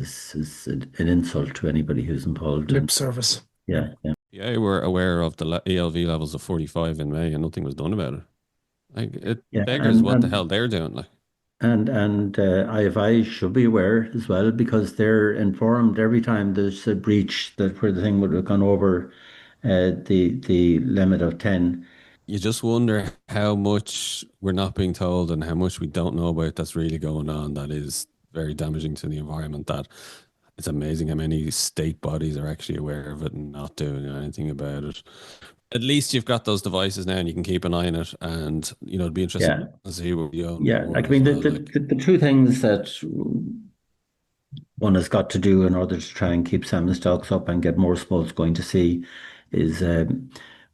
an insult to anybody who's involved. lip And service. yeah, yeah. Yeah, we're aware of the ELV levels of 45 in May, and nothing was done about it. Like, it Yeah, beggars what the hell they're doing. Like, and IFI should be aware as well because they're informed every time there's a breach that where the thing would have gone over the limit of 10. you just wonder how much we're not being told and how much we don't know about that's really going on. That is very damaging to the environment. That it's amazing how many state bodies are actually aware of it and not doing anything about it. At least you've got those devices now and you can keep an eye on it. And, it'd be interesting Yeah, to see what you own yeah. more Like I as mean, well. Like, the two things that one has got to do in order to try and keep salmon stocks up and get more smolts going to sea is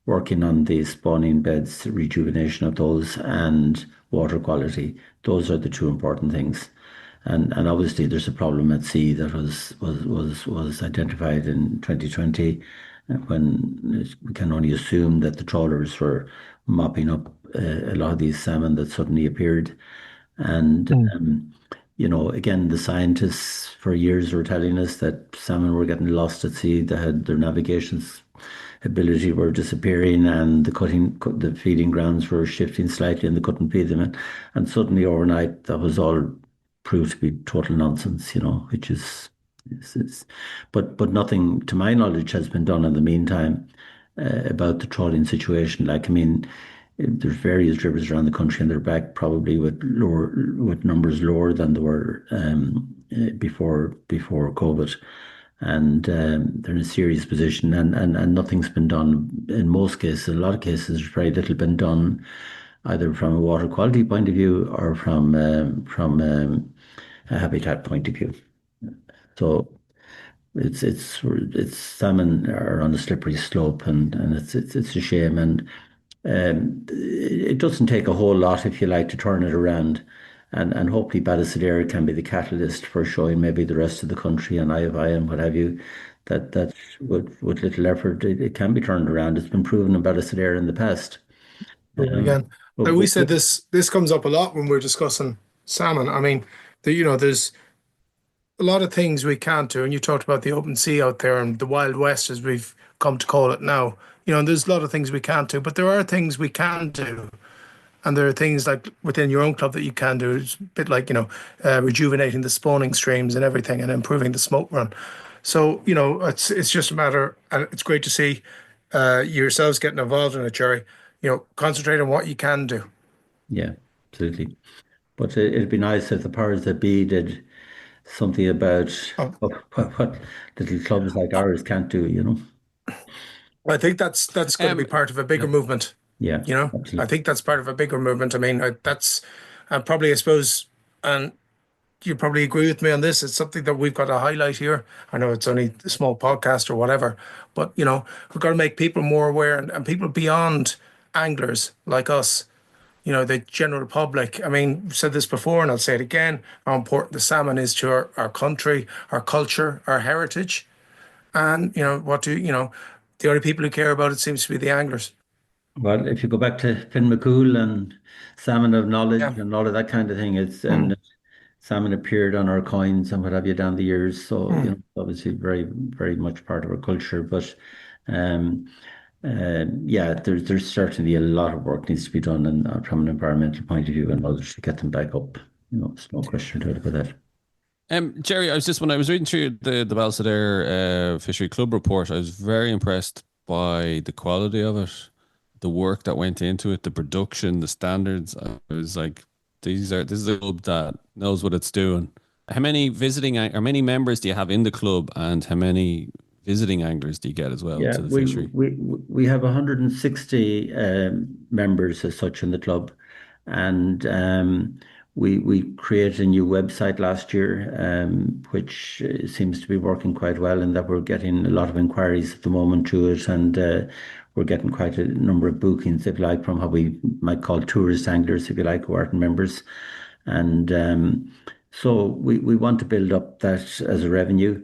working on the spawning beds, rejuvenation of those, and water quality. Those are the two important things. And obviously there's a problem at sea that was identified in 2020 when we can only assume that the trawlers were mopping up a lot of these salmon that suddenly appeared. And again, the scientists for years were telling us that salmon were getting lost at sea. They had their navigations ability were disappearing, and the feeding grounds were shifting slightly, and they couldn't feed them. And suddenly, overnight, that was all proved to be total nonsense. Which but nothing, to my knowledge, has been done in the meantime about the trawling situation. Like, I mean, there's various rivers around the country, and they're back probably with numbers lower than they were before COVID, and they're in a serious position, and nothing's been done in most cases. In a lot of cases, there's very little been done, either from a water quality point of view or from a habitat point of view. So it's salmon are on a slippery slope, and it's a shame. And it doesn't take a whole lot, if you like, to turn it around. And hopefully Ballisodare can be the catalyst for showing maybe the rest of the country and IFI and what have you, that with little effort it can be turned around. It's been proven in Ballisodare in the past. Prove it Um, again. but, Like we but said, this comes up a lot when we're discussing salmon. I mean, there's a lot of things we can't do, and you talked about the open sea out there and the Wild West, as we've come to call it now. And there's a lot of things we can't do, but there are things we can do. And there are things like within your own club that you can do. It's a bit like, rejuvenating the spawning streams and everything and improving the smoke run. So, it's just a matter, and it's great to see yourselves getting involved in it, Gerry. Concentrate on what you can do. yeah, absolutely. But it'd be nice if the powers that be did something about Oh, what little clubs like ours can't do. I think that's going to be Um, part of a bigger yeah. movement. Yeah, I absolutely. think that's part of a bigger movement. I mean, that's, and probably, I suppose, and you probably agree with me on this. It's something that we've got to highlight here. I know it's only a small podcast or whatever, but we've got to make people more aware, and people beyond anglers like us, the general public. I mean, I've said this before and I'll say it again, how important the salmon is to our country, our culture, our heritage. And, the only people who care about it seems to be the anglers. Well, if you go back to Finn McCool and salmon of knowledge Yeah. and all of that kind of thing, Mm, and salmon appeared on our coins and what have you down the years. So, mm. obviously very, very much part of our culture. But um, yeah, there's certainly a lot of work needs to be done and from an environmental point of view and others to get them back up. There's no question to it about that. Gerry, when I was reading through the Ballisodare Fishery Club report, I was very impressed by the quality of it, the work that went into it, the production, the standards. I was like, this is a club that knows what it's doing. How many or many members do you have in the club, and how many visiting anglers do you get as well Yeah, to the we fishery? we we have 160 members as such in the club, and we created a new website last year, which seems to be working quite well, in that we're getting a lot of inquiries at the moment to it, and we're getting quite a number of bookings, if you like, from what we might call tourist anglers, if you like, who aren't members, and so we want to build up that as a revenue.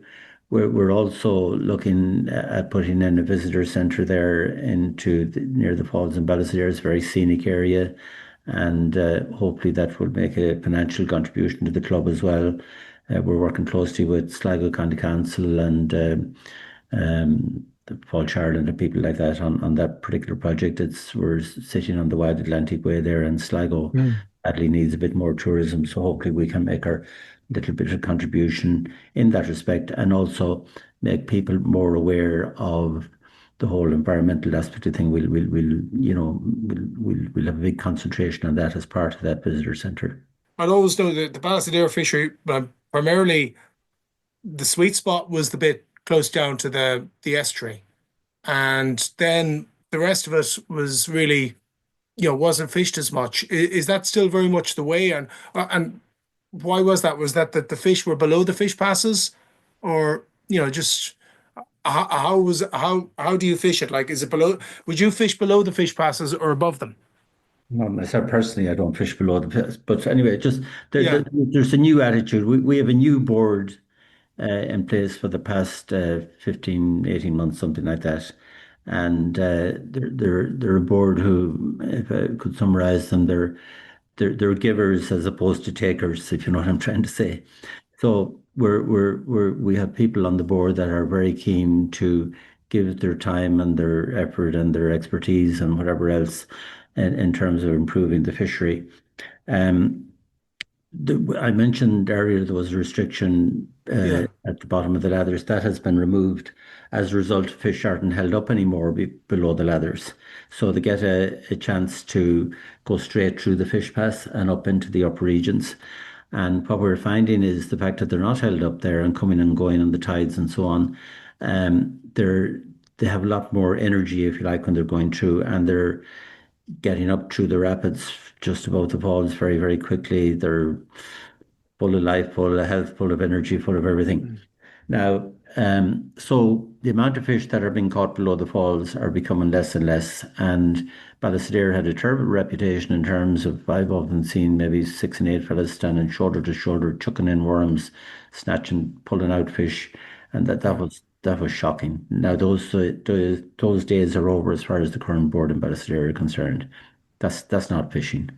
We're also looking at putting in a visitor centre there near the falls in Ballisodare. It's a very scenic area, and hopefully that will make a financial contribution to the club as well. We're working closely with Sligo County Council and the Fall Ireland and people like that on that particular project. We're sitting on the wide Atlantic Way there, and Sligo Mm. badly needs a bit more tourism. So hopefully we can make our little bit of contribution in that respect, and also make people more aware of the whole environmental aspect of thing. We'll have a big concentration on that as part of that visitor centre. I'd always know that the Ballisodare fishery, primarily the sweet spot was the bit close down to the estuary. And then the rest of it was really, wasn't fished as much. Is that still very much the way? And why was that? Was that the fish were below the fish passes, or just how do you fish it? Like, is it below? Would you fish below the fish passes or above them? Well, myself personally, I don't fish below the pits, but anyway, just Yeah. there's a new attitude. We have a new board in place for the past 15, 18 months, something like that. And they're a board who, if I could summarize them, they're givers as opposed to takers, if you know what I'm trying to say. So we have people on the board that are very keen to give their time and their effort and their expertise and whatever else in terms of improving the fishery. Um, I mentioned earlier there was a restriction Yeah. at the bottom of the ladders. That has been removed. As a result, fish aren't held up anymore below the ladders. So they get a chance to go straight through the fish pass and up into the upper regions. And what we're finding is the fact that they're not held up there and coming and going on the tides and so on. They have a lot more energy, if you like, when they're going through, and they're getting up through the rapids just above the falls very, very quickly. They're full of life, full of health, full of energy, full of everything. Mm. Now, so the amount of fish that are being caught below the falls are becoming less and less. And Ballisodare had a terrible reputation in terms of, I've often seen maybe 6 and 8 fellas standing shoulder to shoulder, chucking in worms, snatching, pulling out fish, and that was shocking. Now those days are over as far as the current board in Ballisodare are concerned. That's not fishing.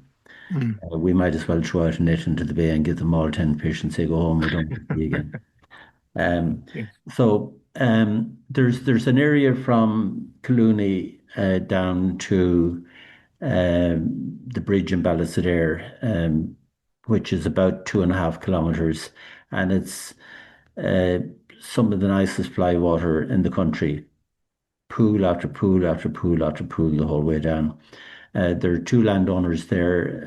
Mm. We might as well throw out a net into the bay and give them all 10 fish and say, go home, we don't want to see you again. Yeah. So there's an area from Colooney down to the bridge in Ballisodare, which is about 2.5 kilometres, and it's uh, some of the nicest fly water in the country. Pool after pool after pool after pool the whole way down. There are two landowners there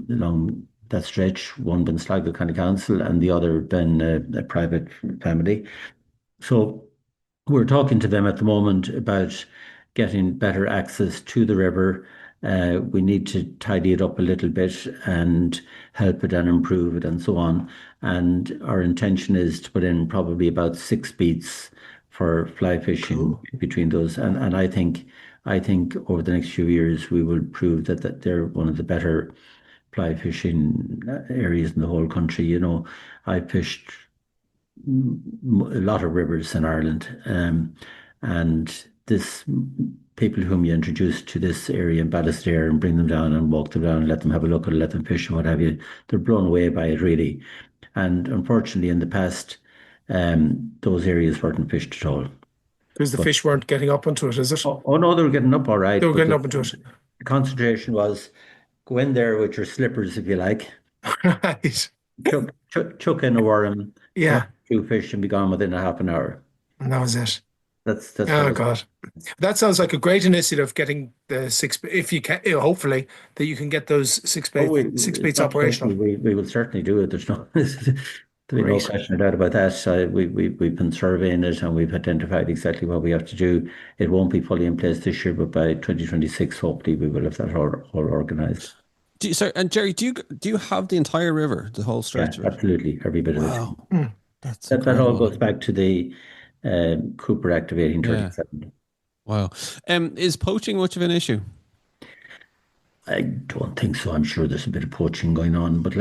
along that stretch, one being Sligo County Council and the other being a private family. So we're talking to them at the moment about getting better access to the river. We need to tidy it up a little bit and help it and improve it and so on. And our intention is to put in probably about 6 beats for fly fishing Cool. between those. And I think over the next few years we will prove that they're one of the better fly fishing areas in the whole country. I fished a lot of rivers in Ireland, and this people whom you introduce to this area in Ballisodare and bring them down and walk them down and let them have a look and let them fish and what have you, they're blown away by it really. And unfortunately, in the past, those areas weren't fished at all. Because the But fish weren't getting up onto it, is it? oh no, they were getting up all right, They were but getting up into it. the concentration was go in there with your slippers if you like, Right. chuck in a worm, Yeah. 2 fish, and be gone within a half an hour. And that was it. That's what Oh it. God. That sounds like a great initiative, getting the if you can, hopefully that you can get those Oh, six it's beats not operational. hopefully, we will certainly do it. There's no, there'll be no Great. question or doubt about that. We've been surveying it and we've identified exactly what we have to do. It won't be fully in place this year, but by 2026, hopefully, we will have that all organised. Sorry, and Gerry, do you have the entire river, the whole Yeah, stretch of it? absolutely, every bit of it. Wow, Mm. that's That all incredible. goes back to the Cooper activating Yeah. 37. Wow. Is poaching much of an issue? I don't think so. I'm sure there's a bit of poaching going on, but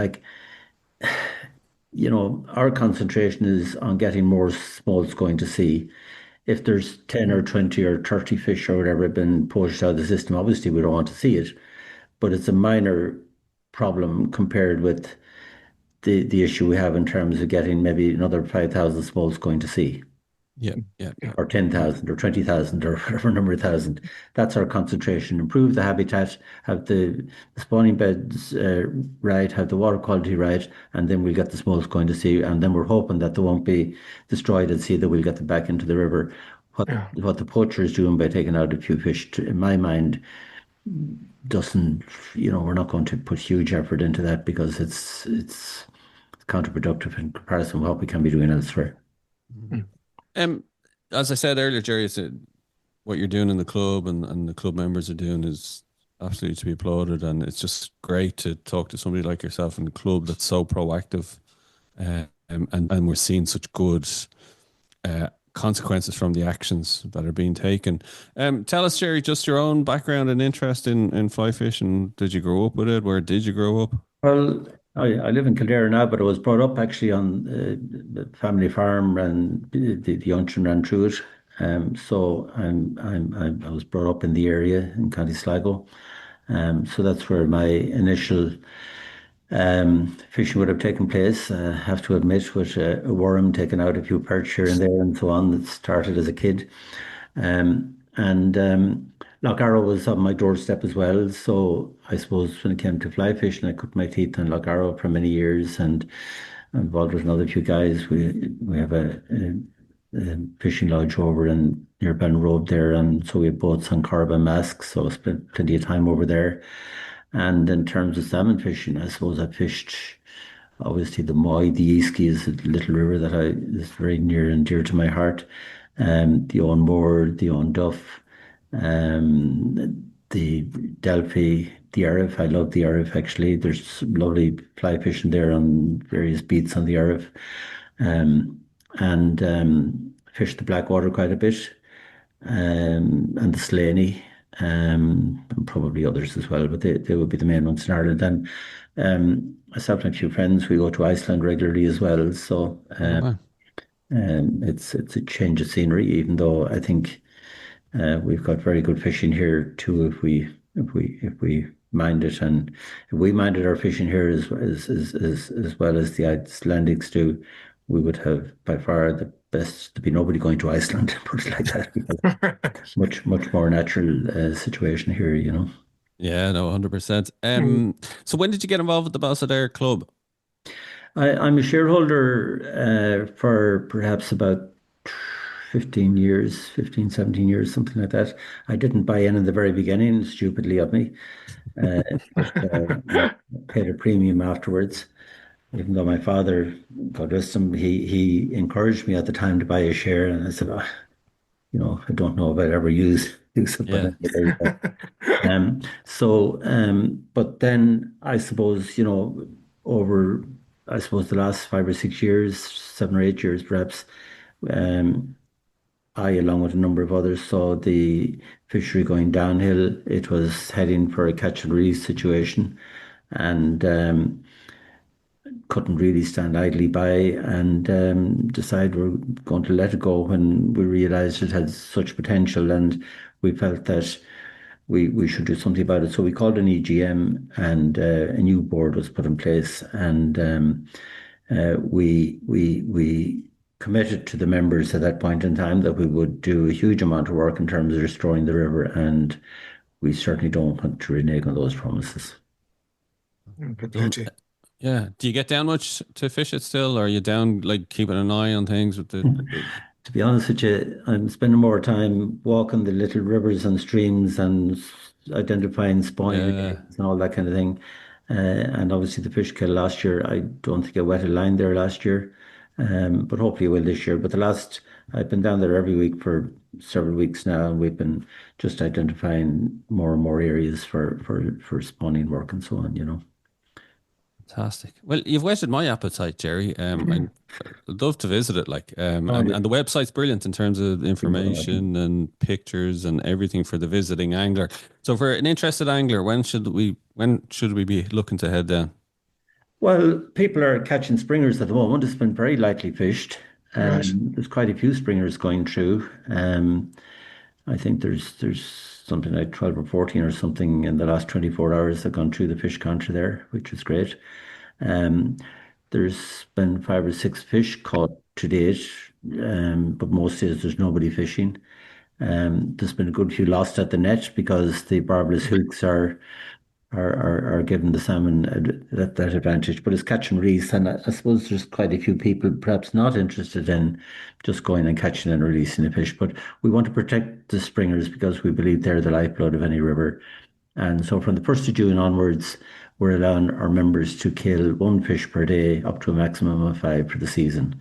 our concentration is on getting more smalls going to sea. If there's 10 or 20 or 30 fish or whatever been poached out of the system, obviously we don't want to see it, but it's a minor problem compared with the issue we have in terms of getting maybe another 5,000 smalls going to sea, Yeah, yeah, yeah. or 10,000 or 20,000 or whatever number of thousand. That's our concentration. Improve the habitat, have the spawning beds right, have the water quality right, and then we'll get the smalls going to sea. And then we're hoping that they won't be destroyed at sea, that we'll get them back into the river. Yeah. What the poacher is doing by taking out a few fish, in my mind, doesn't, we're not going to put huge effort into that because it's counterproductive in comparison with what we can be doing elsewhere. Mm. Um, as I said earlier, Gerry, what you're doing in the club and the club members are doing is absolutely to be applauded, and it's just great to talk to somebody like yourself in the club that's so proactive, and we're seeing such good consequences from the actions that are being taken. Tell us, Gerry, just your own background and interest in fly fishing. Did you grow up with it? Where did you grow up? Well, I live in Kildare now, but I was brought up actually on the family farm, and the Untran ran through it. So I was brought up in the area in County Sligo. So that's where my initial fishing would have taken place. I have to admit, with a worm taking out a few perch here and there and so on. That started as a kid. And Loch Arrow was on my doorstep as well. So I suppose when it came to fly fishing, I cut my teeth on Loch Arrow for many years, and I'm involved with another few guys. We have a fishing lodge over in near Road there, and so we have boats on Corrib and Mask. So I spent plenty of time over there. And in terms of salmon fishing, I suppose I fished obviously the Moy, the Easkey is a little river that is very near and dear to my heart. The Owen Moor, the Owen Duff, the Delphi, the Arif. I love the Arif actually. There's lovely fly fishing there on various beats on the Arif. And fish the Blackwater quite a bit, and the Slaney, and probably others as well, but they would be the main ones in Ireland. And myself and a few friends, we go to Iceland regularly as well. So Oh, wow. it's a change of scenery, even though I think we've got very good fishing here too. If we mind it, and if we minded our fishing here as well as the Icelandics do, we would have by far the best. There'd be nobody going to Iceland, put it like that, because much more natural situation here, you know. Yeah, no, 100%. So when did you get involved with the Ballisodare Club? I'm a shareholder for perhaps about 15 years, 15, 17 years, something like that. I didn't buy in the very beginning, stupidly of me, but paid a premium afterwards. Even though my father, God rest him, he encouraged me at the time to buy a share, and I said, I don't know if I'd ever use it, Yeah. but there you go. But then I suppose, over, I suppose the last 5 or 6 years, 7 or 8 years perhaps, I, along with a number of others, saw the fishery going downhill. It was heading for a catch and release situation, and couldn't really stand idly by, and decide we're going to let it go when we realised it had such potential, and we felt that we should do something about it. So we called an EGM, and a new board was put in place, and we committed to the members at that point in time that we would do a huge amount of work in terms of restoring the river, and we certainly don't want to renege on those promises. Yeah. Do you get down much to fish it still, or are you down like keeping an eye on things with the To be honest with you, I'm spending more time walking the little rivers and streams and identifying spawning Yeah. areas and all that kind of thing. And obviously the fish kill last year, I don't think I wet a line there last year, but hopefully I will this year. But I've been down there every week for several weeks now, and we've been just identifying more and more areas for spawning work and so on, you know. Fantastic. Well, you've whetted my appetite, Gerry. I'd love to visit it. And the website's brilliant in terms of information and pictures and everything for the visiting angler. So, for an interested angler, when should we be looking to head down? Well, people are catching springers at the moment. It's been very lightly fished. Right. There's quite a few springers going through. I think there's something like 12 or 14 or something in the last 24 hours that gone through the fish counter there, which is great. There's been 5 or 6 fish caught to date, but most days there's nobody fishing. There's been a good few lost at the net because the barbless hooks are giving the salmon that advantage. But it's catch and release, and I suppose there's quite a few people perhaps not interested in just going and catching and releasing a fish. But we want to protect the springers because we believe they're the lifeblood of any river. And so from the 1st of June onwards, we're allowing our members to kill 1 fish per day up to a maximum of 5 for the season.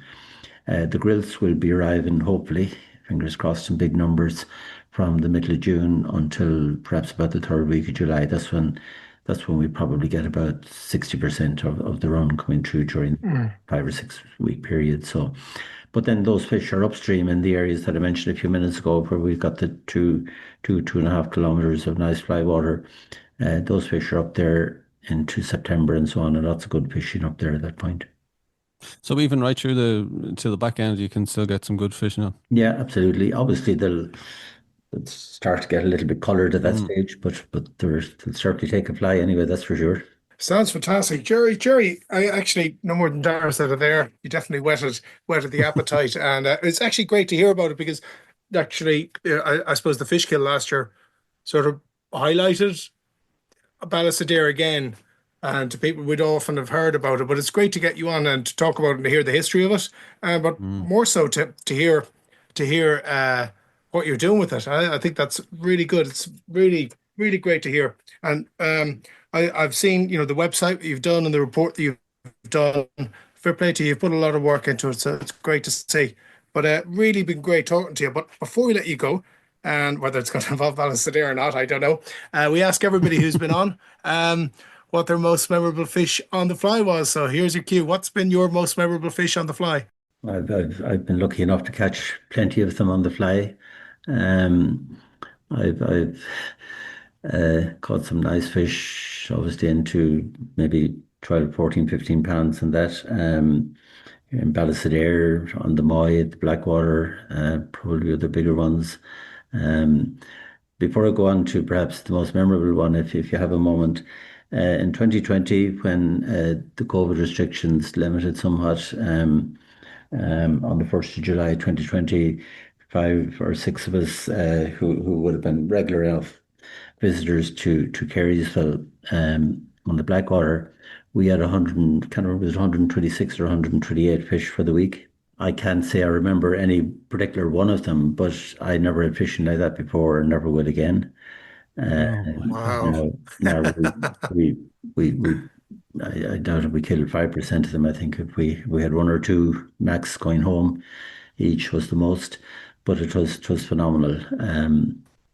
The grills will be arriving, hopefully, fingers crossed, in big numbers from the middle of June until perhaps about the 3rd week of July. That's when we probably get about 60% of the run coming through during 5 or 6 week period. So, but then those fish are upstream in the areas that I mentioned a few minutes ago, where we've got the 2.5 kilometers of nice fly water. Those fish are up there into September and so on, and lots of good fishing up there at that point. So even right through to the back end, you can still get some good fishing on. Yeah, absolutely. Obviously, they'll start to get a little bit coloured at that stage, but they'll certainly take a fly anyway, that's for sure. Sounds fantastic. Gerry, I actually, no more than Darren said it there, you definitely whetted the appetite. And it's actually great to hear about it because actually, I suppose the fish kill last year sort of highlighted Ballisodare again. And to people, we'd often have heard about it, but it's great to get you on and to talk about it and to hear the history of it. But more so to hear what you're doing with it. I think that's really good. It's really, really great to hear. And I've seen, the website you've done and the report that you've done. Fair play to you. You've put a lot of work into it, so it's great to see. But really been great talking to you. But before we let you go, and whether it's going to involve Ballisodare or not, I don't know. We ask everybody who's been on what their most memorable fish on the fly was. So here's your cue. What's been your most memorable fish on the fly? I've been lucky enough to catch plenty of them on the fly. Um, I've caught some nice fish, obviously into maybe 12, 14, 15 pounds and that. In Ballisodare, on the Moy, the Blackwater, probably the bigger ones. Um, Before I go on to perhaps the most memorable one, if you have a moment, in 2020, when the COVID restrictions limited somewhat, on the 1st of July 2020, five or six of us who would have been regular enough visitors to Carysville on the Blackwater, we had 100, can't remember, it was 126 or 128 fish for the week. I can't say I remember any particular one of them, but I never had fishing like that before and never will again. Wow. Now we I doubt if we killed 5% of them. I think if we had one or two max going home, each was the most, but it was phenomenal.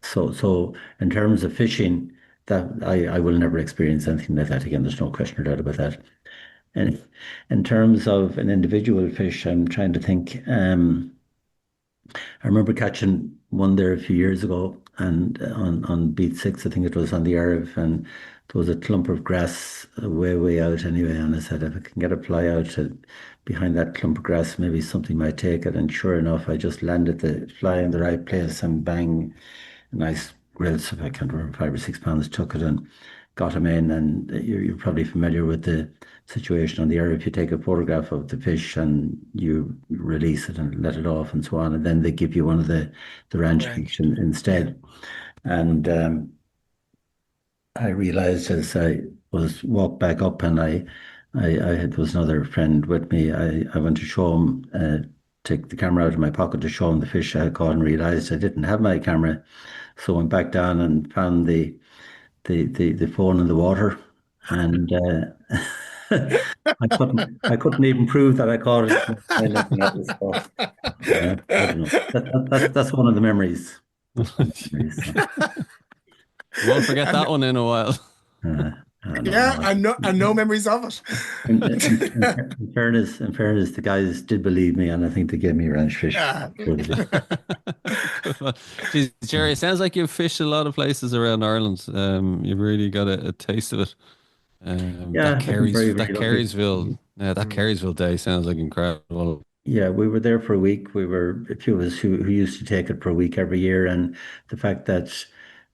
So in terms of fishing, that I will never experience anything like that again. There's no question or doubt about that. And in terms of an individual fish, I'm trying to think. I remember catching one there a few years ago, and on beat six, I think it was on the Arv, and there was a clump of grass way out anyway. And I said, if I can get a fly out behind that clump of grass, maybe something might take it. And sure enough, I just landed the fly in the right place, and bang, a nice grill, so I can't remember, 5 or 6 pounds, took it and got him in. And you're probably familiar with the situation on the air. If you take a photograph of the fish and you release it and let it off and so on, and then they give you one of the ranch fish instead. And I realized as I was walked back up, and I had, there was another friend with me. I went to show him, take the camera out of my pocket to show him the fish I had caught, and realized I didn't have my camera. So I went back down and found the phone in the water, and I couldn't even prove that I caught it by looking at it. So, I don't know. That's one of the memories. You won't forget that one in a while. Yeah, and no memories of it. In fairness, the guys did believe me, and I think they gave me ranch fish. Yeah. Geez, Gerry, it sounds like you've fished a lot of places around Ireland. You've really got a taste of it. Yeah, that very, very lucky. Carysville, that Carysville day sounds like incredible. Yeah, we were there for a week. We were a few of us who used to take it for a week every year, and the fact that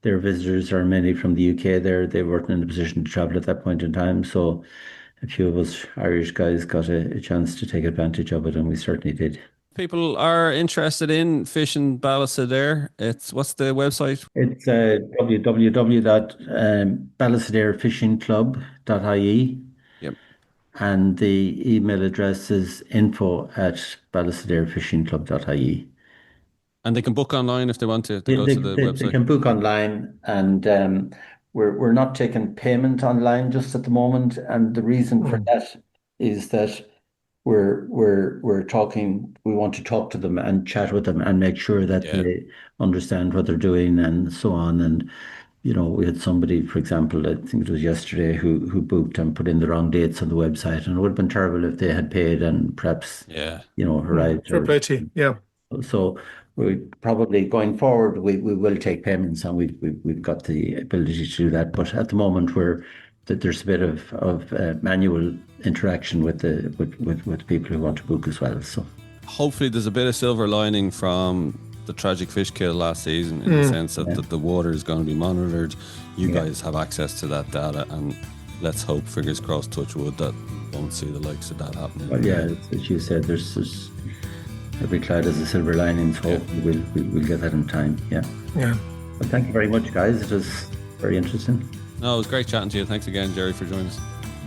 their visitors are mainly from the UK, they weren't in a position to travel at that point in time. So a few of us Irish guys got a chance to take advantage of it, and we certainly did. People are interested in fishing Ballisodare. What's the website? It's www.ballisodarefishingclub.ie. Yep. And the email address is info@ballisodarefishingclub.ie. And they can book online if they want to go to the website. They can book online, and we're not taking payment online just at the moment. And the reason for that is that we're talking. We want to talk to them and chat with them and make sure that they understand what they're doing and so on. And we had somebody, for example, I think it was yesterday, who booked and put in the wrong dates on the website, and it would have been terrible if they had paid and perhaps arrived. Fair play to you. Yeah. So we probably going forward we will take payments, and we've got the ability to do that. But at the moment there's a bit of manual interaction with people who want to book as well. So hopefully there's a bit of silver lining from the tragic fish kill last season, in the sense that the water is going to be monitored. You guys have access to that data, and let's hope, fingers crossed, touch wood, that we won't see the likes of that happening. Well, yeah, as you said, there's every cloud has a silver lining, so we'll get that in time. Yeah. Well, thank you very much, guys. It was very interesting. No, it was great chatting to you. Thanks again, Gerry, for joining us.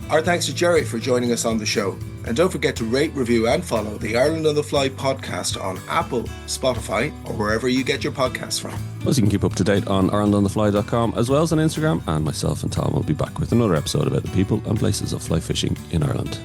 Our thanks to Gerry for joining us on the show. And don't forget to rate, review and follow the Ireland on the Fly podcast on Apple, Spotify or wherever you get your podcasts from. Plus, you can keep up to date on IrelandOnTheFly.com as well as on Instagram. And myself and Tom will be back with another episode about the people and places of fly fishing in Ireland.